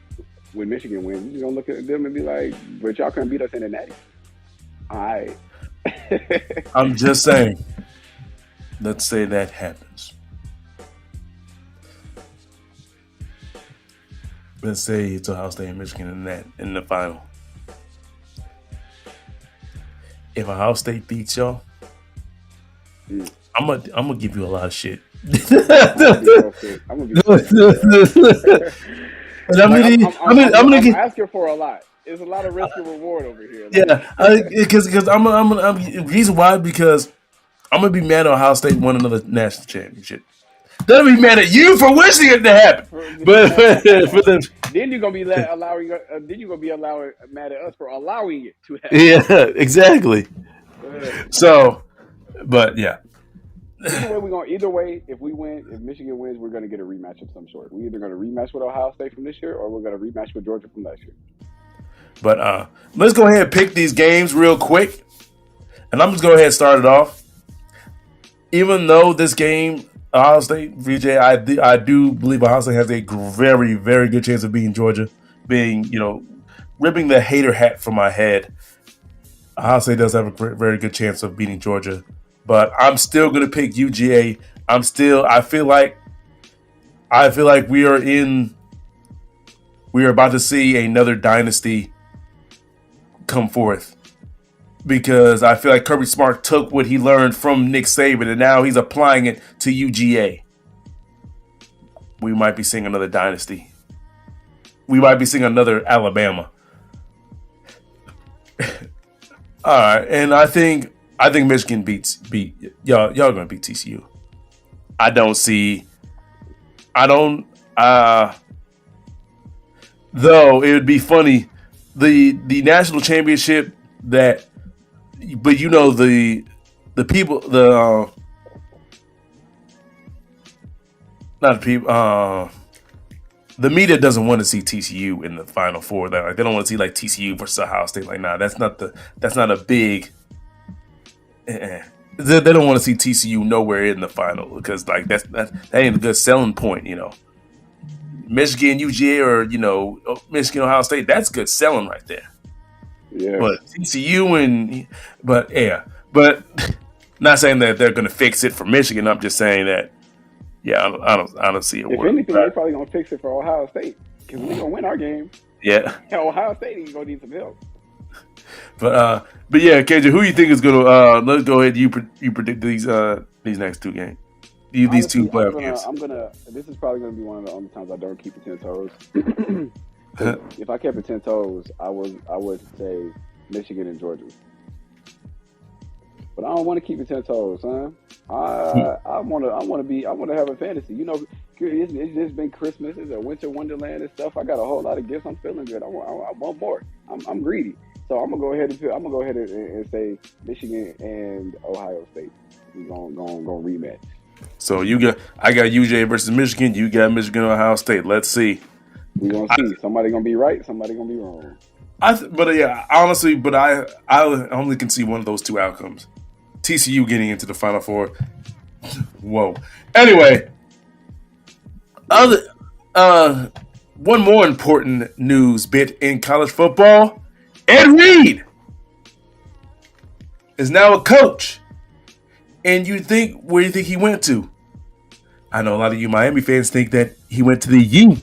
Speaker 2: when Michigan wins, we're just going to look at them and be like, but y'all couldn't beat us in the natty. All right.
Speaker 1: I'm just saying. Let's say that happens. Let's say it's Ohio State and Michigan in the final. If Ohio State beats y'all, I'm gonna give you a lot of shit.
Speaker 2: I'm gonna be I'm asking for a lot. There's a lot of risk and reward over here.
Speaker 1: Yeah, because I'm reason why, because I'm gonna be mad at Ohio State won another national championship. They'll be mad at you for wishing it to happen, but for them,
Speaker 2: then you're gonna be allowing mad at us for allowing it to happen.
Speaker 1: Yeah, exactly. So, but yeah.
Speaker 2: Either way, if Michigan wins, we're gonna get a rematch of some sort. We're either gonna rematch with Ohio State from this year, or we're gonna rematch with Georgia from last year.
Speaker 1: But let's go ahead and pick these games real quick, and I'm just go ahead and start it off. Even though this game, Ohio State, VJ, I do believe Ohio State has a very, very good chance of beating Georgia, ripping the hater hat from my head. Ohio State does have a very good chance of beating Georgia, but I'm still going to pick UGA. I feel like we are about to see another dynasty come forth, because I feel like Kirby Smart took what he learned from Nick Saban and now he's applying it to UGA. We might be seeing another dynasty. We might be seeing another Alabama. All right, and I think Michigan beat y'all. Y'all gonna beat TCU. Though it would be funny, the national championship the media doesn't want to see TCU in the Final Four. They don't want to see like TCU versus Ohio State. Like, nah, that's not a big. They don't want to see TCU nowhere in the final, because like that ain't a good selling point, Michigan, UGA, or Michigan, Ohio State, that's good selling right there.
Speaker 2: Yeah.
Speaker 1: But TCU but not saying that they're going to fix it for Michigan. I'm just saying that, I don't see it working.
Speaker 2: If anything, they're probably going to fix it for Ohio State, because we're going to win our game.
Speaker 1: Yeah.
Speaker 2: Ohio State is going to need some help.
Speaker 1: But yeah, KJ, who you think is going to? Let's go ahead. You predict these next two games. These two playoff games.
Speaker 2: This is probably going to be one of the only times I don't keep it 10 toes. If I kept it 10 toes, I would say Michigan and Georgia. But I don't want to keep it 10 toes, son. I want to have a fantasy. It's just been Christmas. It's a winter wonderland and stuff. I got a whole lot of gifts. I'm feeling good. I want more. I'm greedy. So I'm gonna go ahead and say Michigan and Ohio State. We're gonna rematch.
Speaker 1: So I got UJ versus Michigan. You got Michigan and Ohio State. Let's see.
Speaker 2: We're gonna see. Somebody gonna be right. Somebody gonna be wrong.
Speaker 1: Honestly, I only can see one of those two outcomes. TCU getting into the Final Four. Whoa. Anyway, one more important news bit in college football. Ed Reed is now a coach. And where do you think he went to? I know a lot of you Miami fans think that he went to the U.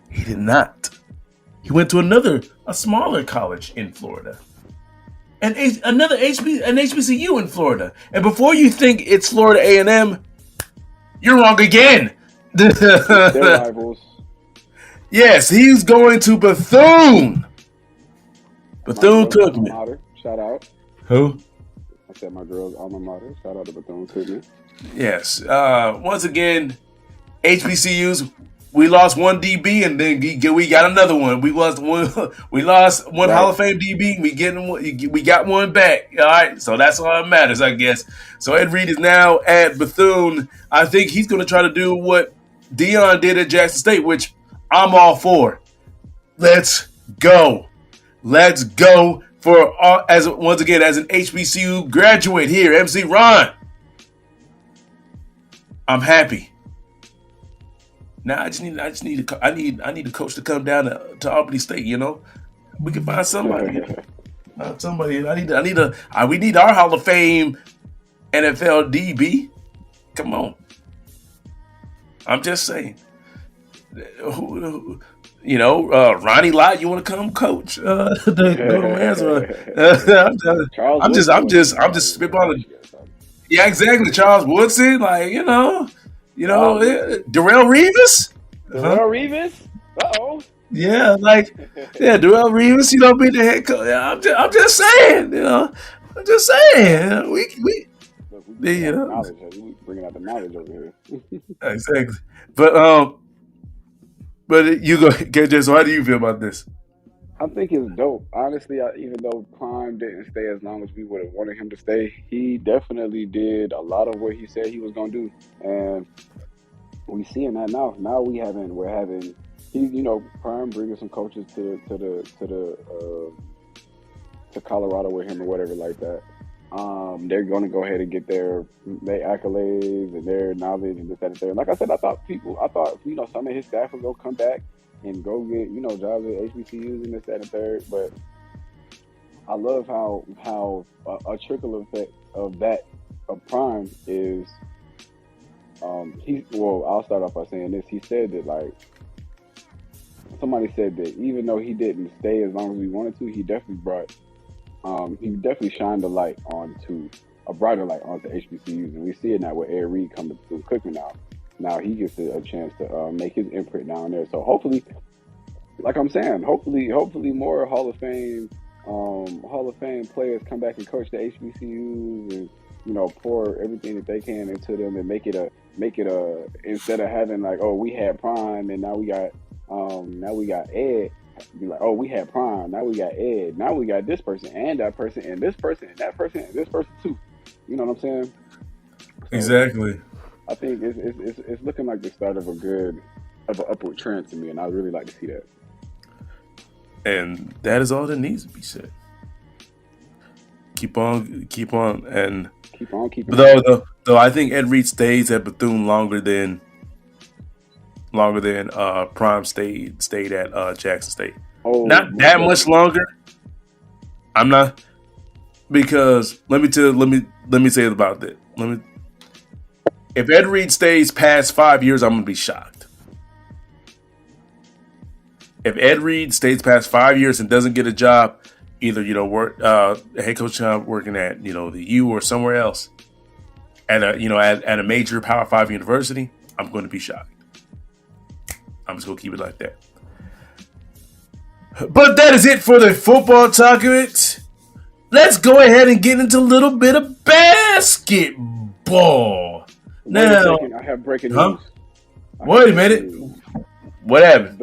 Speaker 1: He did not. He went to a smaller college in Florida. And another HBCU in Florida. And before you think it's Florida A&M, you're wrong again.
Speaker 2: They're rivals.
Speaker 1: Yes, he's going to Bethune. Bethune-Cookman.
Speaker 2: Shout out.
Speaker 1: Who?
Speaker 2: I said my girl's alma mater. Shout out to Bethune-Cookman.
Speaker 1: Yes. Once again, HBCUs, we lost one DB and then we got another one. We lost one right. Hall of Fame DB. We got one back. All right. So that's all that matters, I guess. So Ed Reed is now at Bethune. I think he's going to try to do what Deion did at Jackson State, which I'm all for. Let's go. Let's go as an HBCU graduate here, MC Ron. I'm happy. Now I need a coach to come down to Albany State. We can find somebody. We need our Hall of Fame NFL DB. Come on. I'm just saying. Ronnie Lott, you want to come coach? I'm just spitballing. Yeah, exactly. Charles Woodson, Darrelle Revis.
Speaker 2: Darrelle Revis.
Speaker 1: Yeah, Darrelle Revis. Be the head coach. I'm just saying. I'm just saying. We
Speaker 2: bringing out the knowledge over here.
Speaker 1: Exactly. But you go, KJ. So how do you feel about this?
Speaker 2: I think it's dope. Honestly, even though Prime didn't stay as long as we would have wanted him to stay, he definitely did a lot of what he said he was going to do, and we seeing that now. Now we're having Prime bringing some coaches to Colorado with him or whatever like that. They're going to go ahead and get their accolades and their knowledge and this, that, and third. Like I said, I thought some of his staff would go come back and go get jobs at HBCUs and this, that, and third. But I love how a trickle effect of that of Prime is. I'll start off by saying this. He said that somebody said that even though he didn't stay as long as we wanted to, he definitely brought. He definitely shined a brighter light onto HBCUs, and we see it now with Ed Reed coming through Cookman now. Now he gets a chance to make his imprint down there. So hopefully, like I'm saying, hopefully more Hall of Fame players come back and coach the HBCUs and pour everything that they can into them and make it a instead of having we had Prime and now we got Ed. Be like, we had Prime, now we got Ed, now we got this person and that person and this person and that person and this person too. You know what I'm saying? So
Speaker 1: exactly.
Speaker 2: I think it's looking like the start of an upward trend to me, and I'd really like to see that.
Speaker 1: And that is all that needs to be said. Keep on, and keep on. Though I think Ed Reed stays at Bethune longer than Prime stayed at Jackson State. Not that much longer. I'm not, because let me say about that. If Ed Reed stays past 5 years, I'm gonna be shocked. If Ed Reed stays past 5 years and doesn't get a job, either work head coach job working at the U or somewhere else, at a major Power 5 university, I'm going to be shocked. I'm just going to keep it like that. But that is it for the football talk of it. Let's go ahead and get into a little bit of basketball. Now,
Speaker 2: I have breaking news.
Speaker 1: Wait a minute. What happened?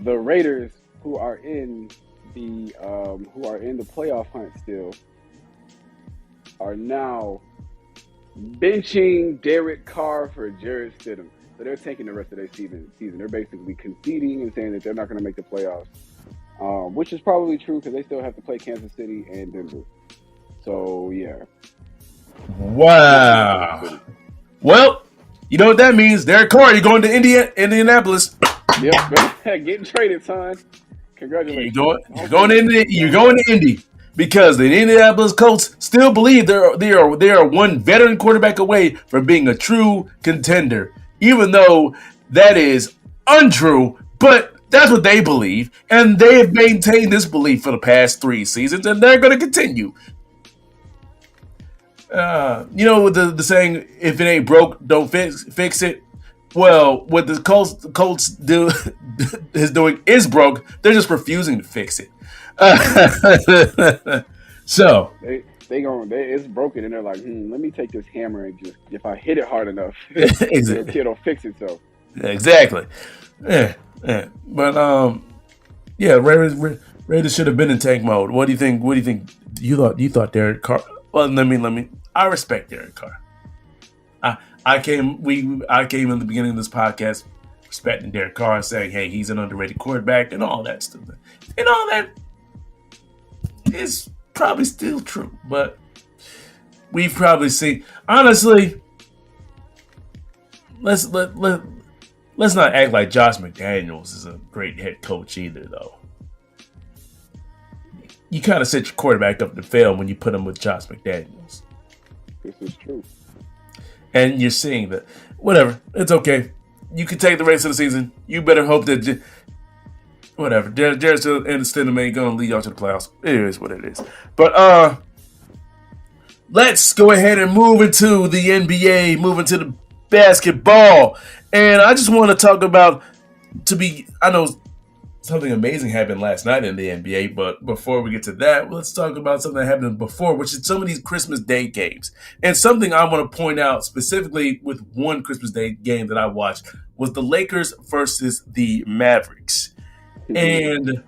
Speaker 2: The Raiders, who are in the playoff hunt still, are now benching Derek Carr for Jarrett Stidham. So they're taking the rest of their season. They're basically conceding and saying that they're not going to make the playoffs, which is probably true because they still have to play Kansas City and Denver. So, yeah.
Speaker 1: Wow. Well, you know what that means. Derek Carr, you're going to Indianapolis.
Speaker 2: Yep. Getting traded, son. Congratulations.
Speaker 1: You're going to Indy. Because the Indianapolis Colts still believe they are one veteran quarterback away from being a true contender. Even though that is untrue, but that's what they believe. And they have maintained this belief for the past 3 seasons, and they're going to continue. The saying, if it ain't broke, don't fix it. Well, what the Colts is doing is broke. They're just refusing to fix it. So
Speaker 2: it's broken, and they're like, let me take this hammer and just, if I hit it hard enough, it'll fix itself.
Speaker 1: Exactly. Yeah. But Raiders should have been in tank mode. What do you think? You thought Derek Carr? Well, let me. I respect Derek Carr. I came in the beginning of this podcast respecting Derek Carr, saying, hey, he's an underrated quarterback and all that stuff. And all that is probably still true, but we've probably seen, honestly, let's not act like Josh McDaniels is a great head coach either, though. You kind of set your quarterback up to fail when you put him with Josh McDaniels.
Speaker 2: This is true.
Speaker 1: And you're seeing that. Whatever. It's okay. You can take the rest of the season. You better hope that whatever. Jarrett and Stidham ain't going to lead y'all to the playoffs. It is what it is. But let's go ahead and move into the NBA. Move into basketball. And I just want to talk about, I know something amazing happened last night in the NBA, but before we get to that, let's talk about something that happened before, which is some of these Christmas Day games. And something I want to point out specifically with one Christmas Day game that I watched was the Lakers versus the Mavericks. And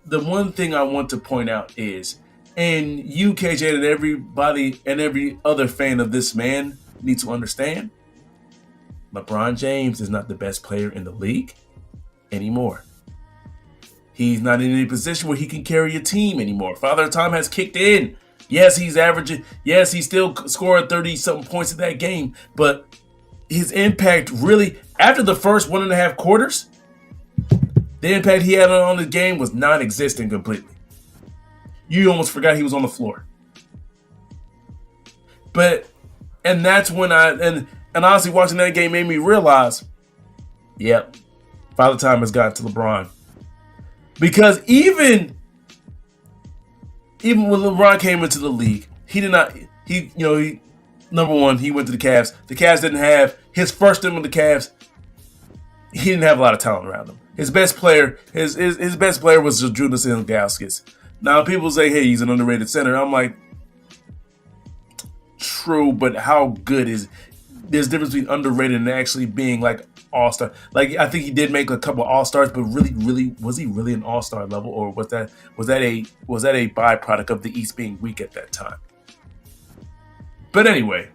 Speaker 1: the one thing I want to point out is, and you, KJ, and everybody and every other fan of this man need to understand, LeBron James is not the best player in the league anymore. He's not in any position where he can carry a team anymore. Father Time has kicked in. Yes, he's averaging. Yes, he still scored 30-something points in that game. But his impact really, after the first 1.5 quarters, the impact he had on the game was non-existent completely. You almost forgot he was on the floor. And that's when and honestly, watching that game made me realize, yep, Father Time has gotten to LeBron. Because even when LeBron came into the league, number one, he went to the Cavs. The Cavs didn't have his first team with the Cavs. He didn't have a lot of talent around him. His best player was Jonas Ilgauskas. Now people say, hey, he's an underrated center. I'm like, true, but how good is? There's a difference between underrated and actually being like all-star. Like, I think he did make a couple of all-stars, but really, was he really an all-star level, or was that a byproduct of the East being weak at that time? But anyway,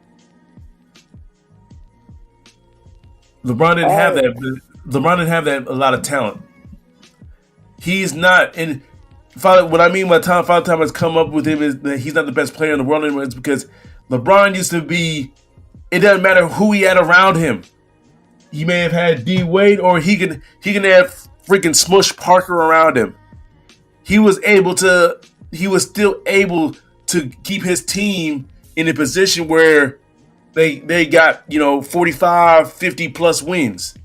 Speaker 1: LeBron didn't have that. LeBron didn't have that a lot of talent. He's not in. What I mean by Father Time has come up with him is that he's not the best player in the world anymore. It's because LeBron used to be. It doesn't matter who he had around him. He may have had D Wade, or he can have freaking Smush Parker around him. He was still able to keep his team in a position where they got 45, 50 plus wins.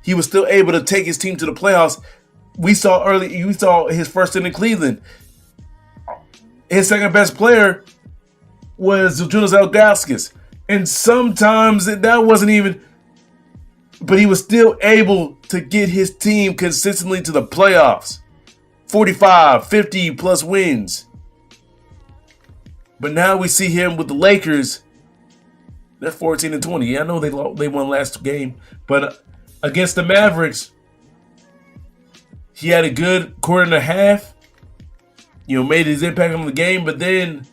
Speaker 1: He was still able to take his team to the playoffs. We saw his first in Cleveland. His second best player was Jonas Ilgauskas. And sometimes that wasn't even, but he was still able to get his team consistently to the playoffs. 45, 50 plus wins. But now we see him with the Lakers. They're 14-20. Yeah, I know they won last game, but against the Mavericks, he had a good quarter and a half. Made his impact on the game, but then,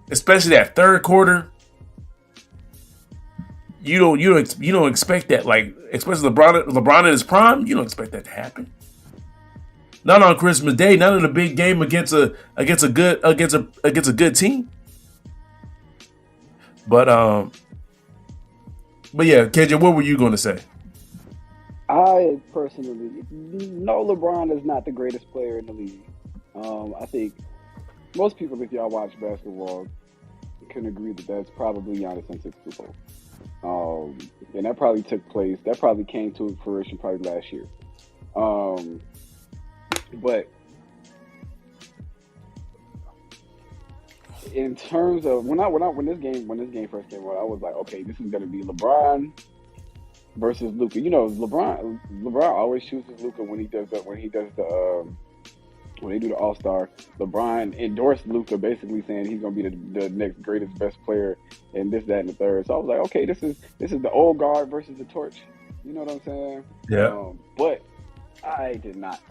Speaker 1: especially that third quarter, you don't expect that. Like, especially LeBron in his prime, you don't expect that to happen. Not on Christmas Day, not in a big game against a good team. But yeah, KJ, what were you going to say?
Speaker 2: I personally know LeBron is not the greatest player in the league. I think most people, if y'all watch basketball, can agree that that's probably Giannis Antetokounmpo. And that probably took place. That probably came to fruition probably last year. But in terms of when this game first came out, I was like, okay, this is going to be LeBron versus Luka. LeBron always chooses Luka when they do the All-Star. LeBron endorsed Luka, basically saying he's gonna be the next greatest, best player, and this, that, and the third. So I was like, okay, this is the old guard versus the torch. You know what I'm saying?
Speaker 1: Yeah.
Speaker 2: But I did not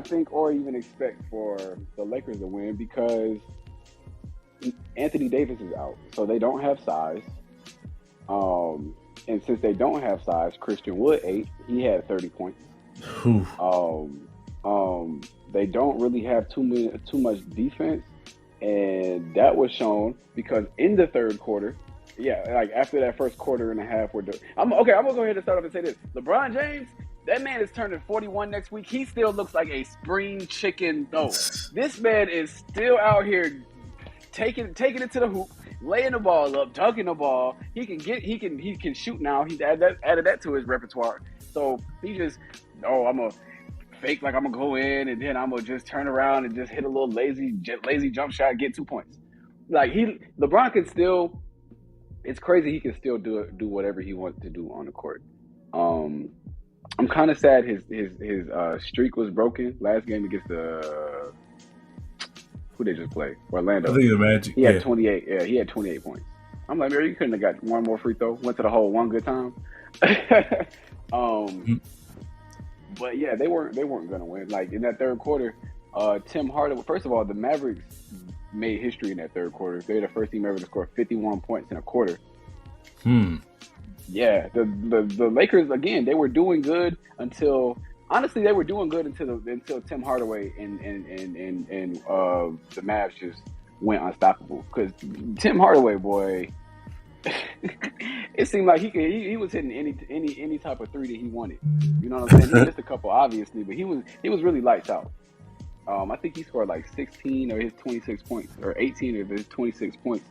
Speaker 2: think or even expect for the Lakers to win because Anthony Davis is out, so they don't have size. And since they don't have size, Christian Wood he had 30 points. They don't really have too much defense, and that was shown because in the third quarter, like after that first quarter and a half, I'm gonna go ahead and start off and say this: LeBron James, that man is turning 41 next week. He still looks like a spring chicken. No, this man is still out here taking it to the hoop, laying the ball up, dunking the ball. He can shoot now. He's added that to his repertoire. So he just, I'm a fake like I'm gonna go in and then I'm gonna just turn around and just hit a little lazy jump shot, get 2 points. Like LeBron can still. It's crazy he can still do whatever he wants to do on the court. I'm kind of sad his streak was broken last game against the who they just played, Orlando.
Speaker 1: I think the Magic.
Speaker 2: He had 28. Yeah, he had 28 points. I'm like, man, you couldn't have got one more free throw. Went to the hole one good time. But yeah, they weren't gonna win. Like in that third quarter, Tim Hardaway. First of all, the Mavericks made history in that third quarter. They're the first team ever to score 51 points in a quarter. Yeah, the Lakers again. They were doing good until honestly they were doing good until Tim Hardaway and the Mavs just went unstoppable. Because Tim Hardaway, boy, it seemed like he was hitting any type of three that he wanted. You know what I'm saying? He missed a couple, obviously, but he was really lights out. I think he scored like 16 of his 26 points, or 18 of his 26 points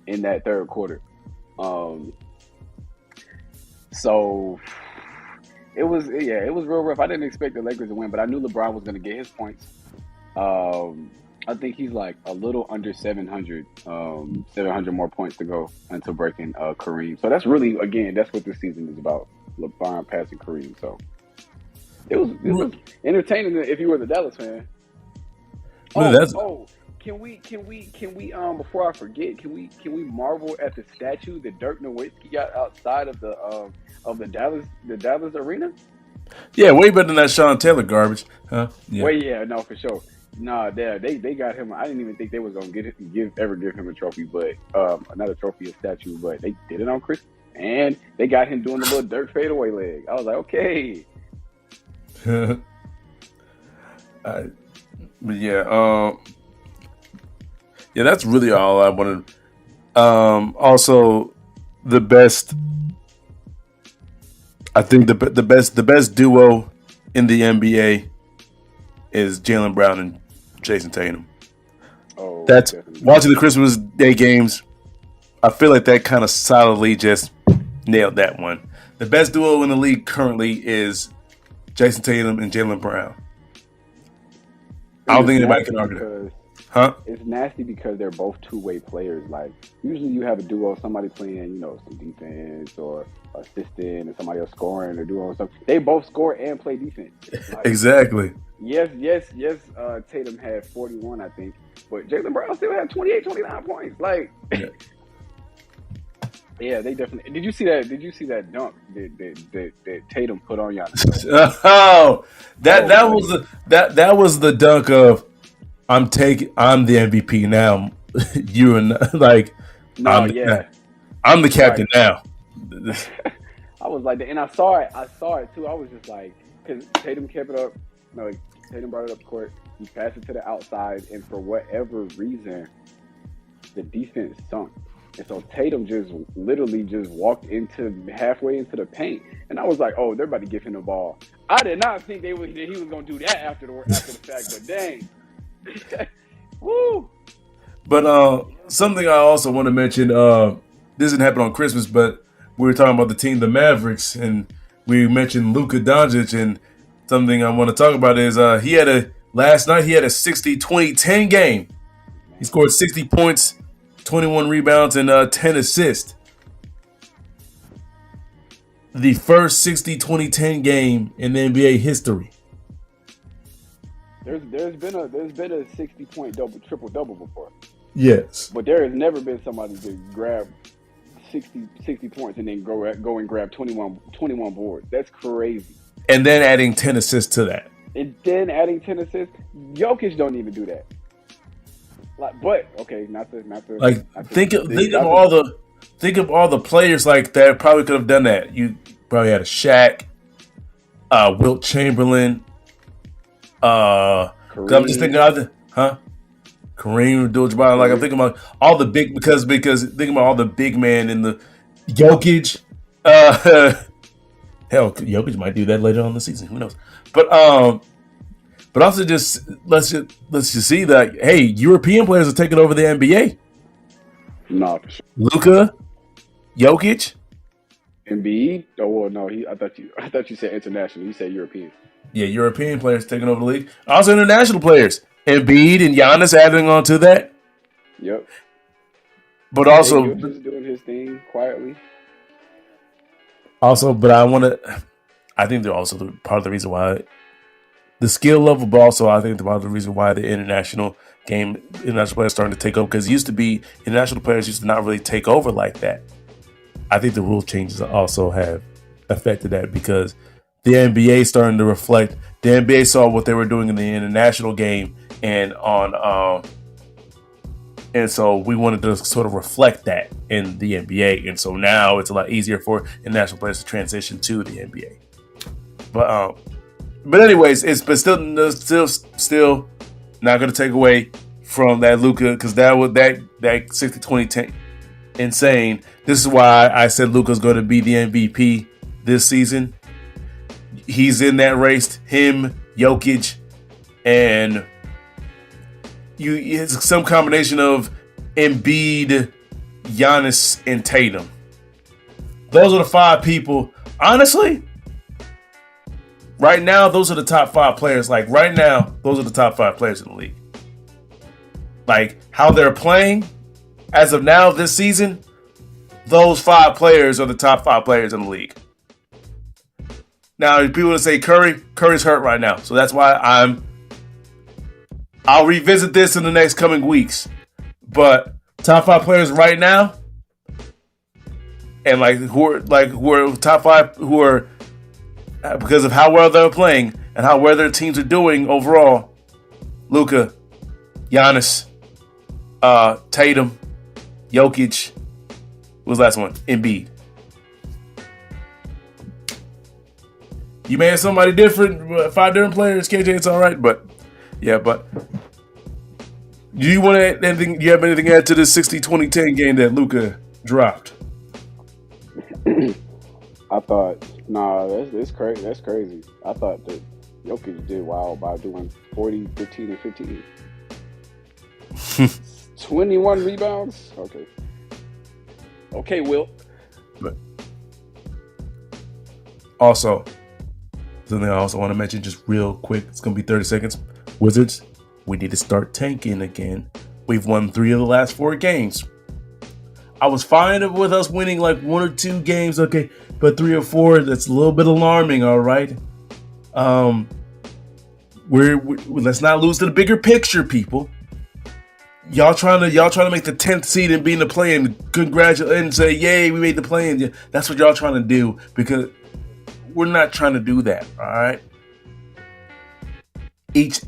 Speaker 2: in that third quarter. So it was real rough. I didn't expect the Lakers to win, but I knew LeBron was going to get his points. I think he's like a little under 700 more points to go until breaking Kareem. So that's really, again, that's what this season is about. LeBron passing Kareem. So it was entertaining if you were the Dallas fan. Can we before I forget, can we marvel at the statue that Dirk Nowitzki got outside of the Dallas arena?
Speaker 1: Yeah, way better than that Sean Taylor garbage, huh? Yeah.
Speaker 2: Well, yeah, no, for sure. Nah, they got him. I didn't even think they was gonna ever give him a trophy, but another trophy, a statue. But they did it on Christmas, and they got him doing the little Dirk fadeaway leg. I was like, okay.
Speaker 1: But yeah, that's really all I wanted. Also, the best. I think the best duo in the NBA is Jaylen Brown and Jason Tatum.
Speaker 2: Oh,
Speaker 1: that's
Speaker 2: definitely.
Speaker 1: Watching the Christmas Day games. I feel like that kind of solidly just nailed that one. The best duo in the league currently is Jason Tatum and Jaylen Brown. I don't think anybody can argue that. Huh?
Speaker 2: It's nasty because they're both two-way players. Like, usually you have a duo, somebody playing, some defense or assistant and somebody else scoring or doing something. They both score and play defense. Like,
Speaker 1: exactly.
Speaker 2: Yes. Tatum had 41, I think. But Jaylen Brown still had 28, 29 points. Like, yeah, they definitely. Did you see that dunk that Tatum put on Giannis?
Speaker 1: Oh, that was the dunk of I'm the MVP now. You and like I'm the captain now.
Speaker 2: I was like, and I saw it too. I was just like, because Tatum kept it up. No, Tatum brought it up the court. He passed it to the outside, and for whatever reason, the defense sunk. And so Tatum just literally walked halfway into the paint. And I was like, oh, they're about to give him the ball. I did not think that he was going to do that after the fact, but dang. Woo!
Speaker 1: But something I also want to mention, this didn't happen on Christmas, but we were talking about the team, the Mavericks, and we mentioned Luka Doncic, and something I want to talk about is last night he had a 60-20-10 game. He scored 60 points, 21 rebounds, and 10 assists. The first 60-20-10 game in the NBA history.
Speaker 2: There's been a 60-point triple double before.
Speaker 1: Yes,
Speaker 2: but there has never been somebody to grab 60 points and then go and grab 21 boards. That's crazy.
Speaker 1: And then adding 10 assists to that.
Speaker 2: And then adding 10 assists. Jokic don't even do that. Like, but okay,
Speaker 1: think of all the players like that probably could have done that. You probably had a Shaq, Wilt Chamberlain. I'm just thinking Kareem Abdul-Jabbar. Like I'm thinking about all the big because thinking about all the big man in the Jokic. Hell, Jokic might do that later on in the season. Who knows? But also just let's just see that European players are taking over the NBA.
Speaker 2: No, for sure.
Speaker 1: Luka, Jokic,
Speaker 2: Embiid. Oh well, no. I thought you said international. You said European.
Speaker 1: Yeah, European players taking over the league. Also international players. Embiid and Giannis adding on to that.
Speaker 2: Yep.
Speaker 1: But also,
Speaker 2: just doing his thing quietly.
Speaker 1: Also, but I think they're also part of the reason why the skill level, but also I think part of the reason why the international players are starting to take over, because it used to be international players used to not really take over like that. I think the rule changes also have affected that, because the NBA starting to reflect. The NBA saw what they were doing in the international game and so we wanted to sort of reflect that in the NBA, and so now it's a lot easier for international players to transition to the NBA. But anyways, it's still not going to take away from that Luka, because that 60-20 insane. This is why I said Luka's going to be the MVP this season. He's in that race. Him, Jokic, and it's some combination of Embiid, Giannis, and Tatum. Those are the 5 people. Honestly, right now, those are the top 5 players. Like, right now, those are the top 5 players in the league. Like, how they're playing, as of now, this season, those 5 players are the top 5 players in the league. Now, people will say Curry's hurt right now. So that's why I'll revisit this in the next coming weeks. But top 5 players right now, and who are top 5 who are, because of how well they're playing and how well their teams are doing overall: Luka, Giannis, Tatum, Jokic. What was the last one? Embiid. You may have somebody different, 5 different players. KJ, it's all right, but yeah. But do you want to add anything? Do you have anything to add to this 60-20-10 game that Luka dropped?
Speaker 2: I thought, that's crazy. That's crazy. I thought that Jokic did well by doing 40, 15, and 15. 21 rebounds. Okay, Will.
Speaker 1: But also, something I also want to mention just real quick. It's going to be 30 seconds. Wizards, we need to start tanking again. We've won 3 of the last 4 games. I was fine with us winning like 1 or 2 games, okay, but 3 or 4, that's a little bit alarming, all right? Let's not lose to the bigger picture, people. Y'all trying to make the 10th seed and be in the play-in, congratulate and say, yay, we made the play-in. That's what y'all trying to do, because we're not trying to do that, all right?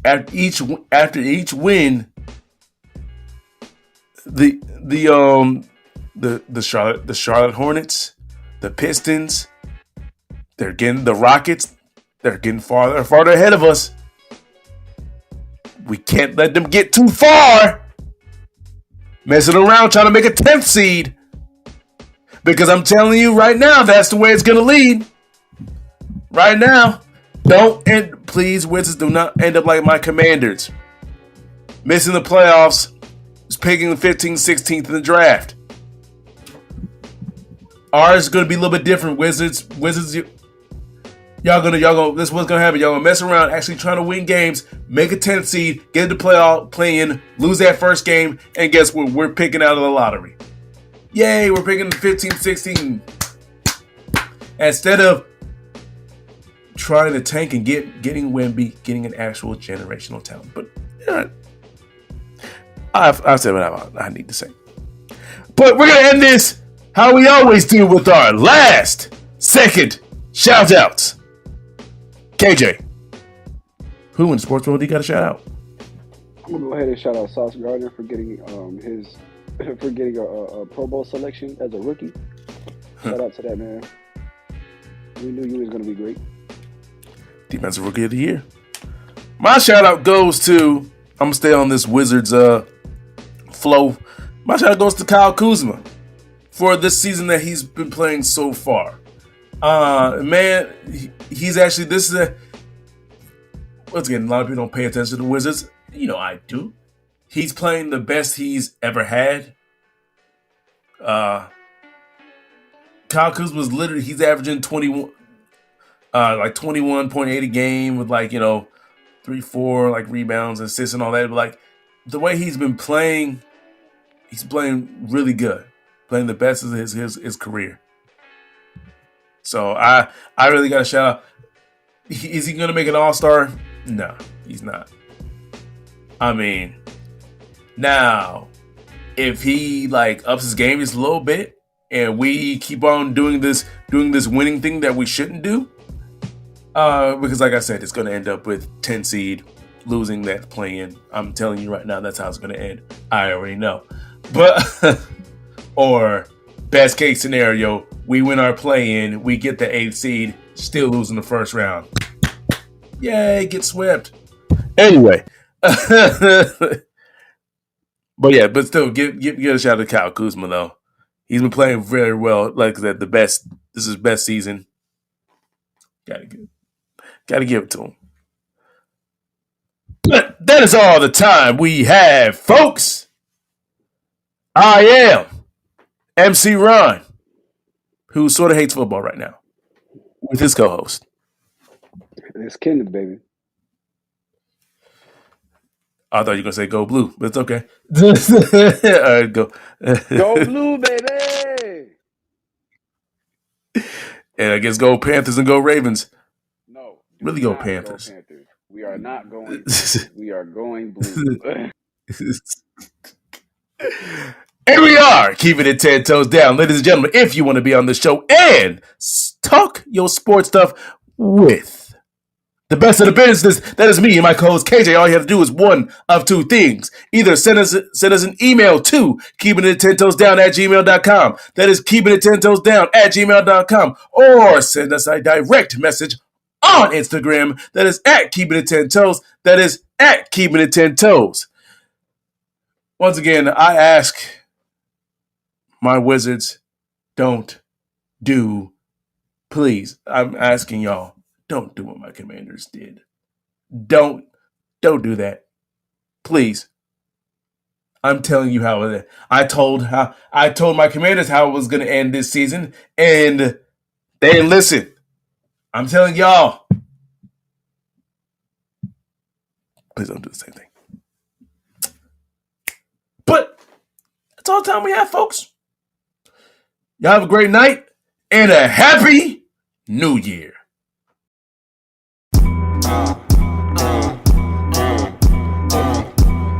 Speaker 1: After each win, the Charlotte Hornets, the Pistons, the Rockets, they're getting farther and farther ahead of us. We can't let them get too far, messing around trying to make a 10th seed, because I'm telling you right now, that's the way it's going to lead. Right now, please, Wizards, do not end up like my Commanders, missing the playoffs, just picking the 15th, 16th in the draft. Ours is going to be a little bit different, Wizards, y'all gonna, this is what's going to happen. Y'all going to mess around, actually trying to win games, make a 10th seed, get into playoff, play-in, lose that first game, and guess what? We're picking out of the lottery. Yay, we're picking the 15th, 16th. Instead of trying to tank and getting Wemby, getting an actual generational talent. But I've said what I need to say. But we're going to end this how we always do, with our last second shout-outs. KJ, who in the sports world you got to shout out?
Speaker 2: I'm going to go ahead and shout out Sauce Gardner for getting a Pro Bowl selection as a rookie. Shout out to that man. We knew you was going to be great.
Speaker 1: Defensive Rookie of the Year. My shout out goes to, I'm going to stay on this Wizards flow. My shout out goes to Kyle Kuzma for this season that he's been playing so far. Man, he's actually, once again, a lot of people don't pay attention to the Wizards. You know I do. He's playing the best he's ever had. Kyle Kuzma's literally, he's averaging 21 like 21.8 a game with 3-4 rebounds, assists, and all that. But the way he's been playing, he's playing really good, playing the best of his career. So I really got to shout out. Is he going to make an All-Star? No, he's not. I mean, now if he ups his game just a little bit, and we keep on doing this winning thing that we shouldn't do, because like I said, it's going to end up with 10 seed losing that play-in. I'm telling you right now, that's how it's going to end. I already know. But or best case scenario, we win our play-in, we get the 8th seed, still losing the first round. Yay, get swept. Anyway. But still, give a shout out to Kyle Kuzma though. He's been playing very well. Like I said, this is his best season. Gotta give it to him. But that is all the time we have, folks. I am MC Ron, who sort of hates football right now, with his co-host.
Speaker 2: It's Kenneth, baby.
Speaker 1: I thought you were going to say go blue, but it's okay. All right, go.
Speaker 2: Go blue, baby!
Speaker 1: And I guess go Panthers and go Ravens.
Speaker 2: No.
Speaker 1: Really go Panthers.
Speaker 2: Go Panthers. We are not going. We are going blue.
Speaker 1: And we are keeping it 10 toes down. Ladies and gentlemen, if you want to be on the show and talk your sports stuff with the best of the business, that is me and my co-host KJ. All you have to do is one of two things. Either send us an email to keepingit10toesdown@gmail.com. That is keepingit10toesdown@gmail.com. Or send us a direct message on Instagram. That is @keepingit10toes. That is @keepingit10toes. Once again, I ask my Wizards, please, I'm asking y'all, don't do what my Commanders did. Don't do that. Please. I'm telling you how I told my Commanders how it was going to end this season, and they didn't listen. I'm telling y'all. Please don't do the same thing. But that's all the time we have, folks. Y'all have a great night and a happy New Year.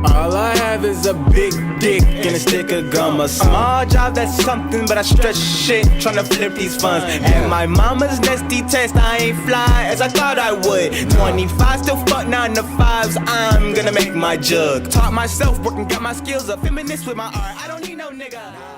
Speaker 3: All I have is a big dick and a stick of gum. A small job, that's something, but I stretch shit trying to flip these funds. And my mama's nesty test, I ain't fly as I thought I would. 25, still fuck 9 to 5s, I'm gonna make my jug. Taught myself working, got my skills up. Feminist with my art, I don't need no nigga.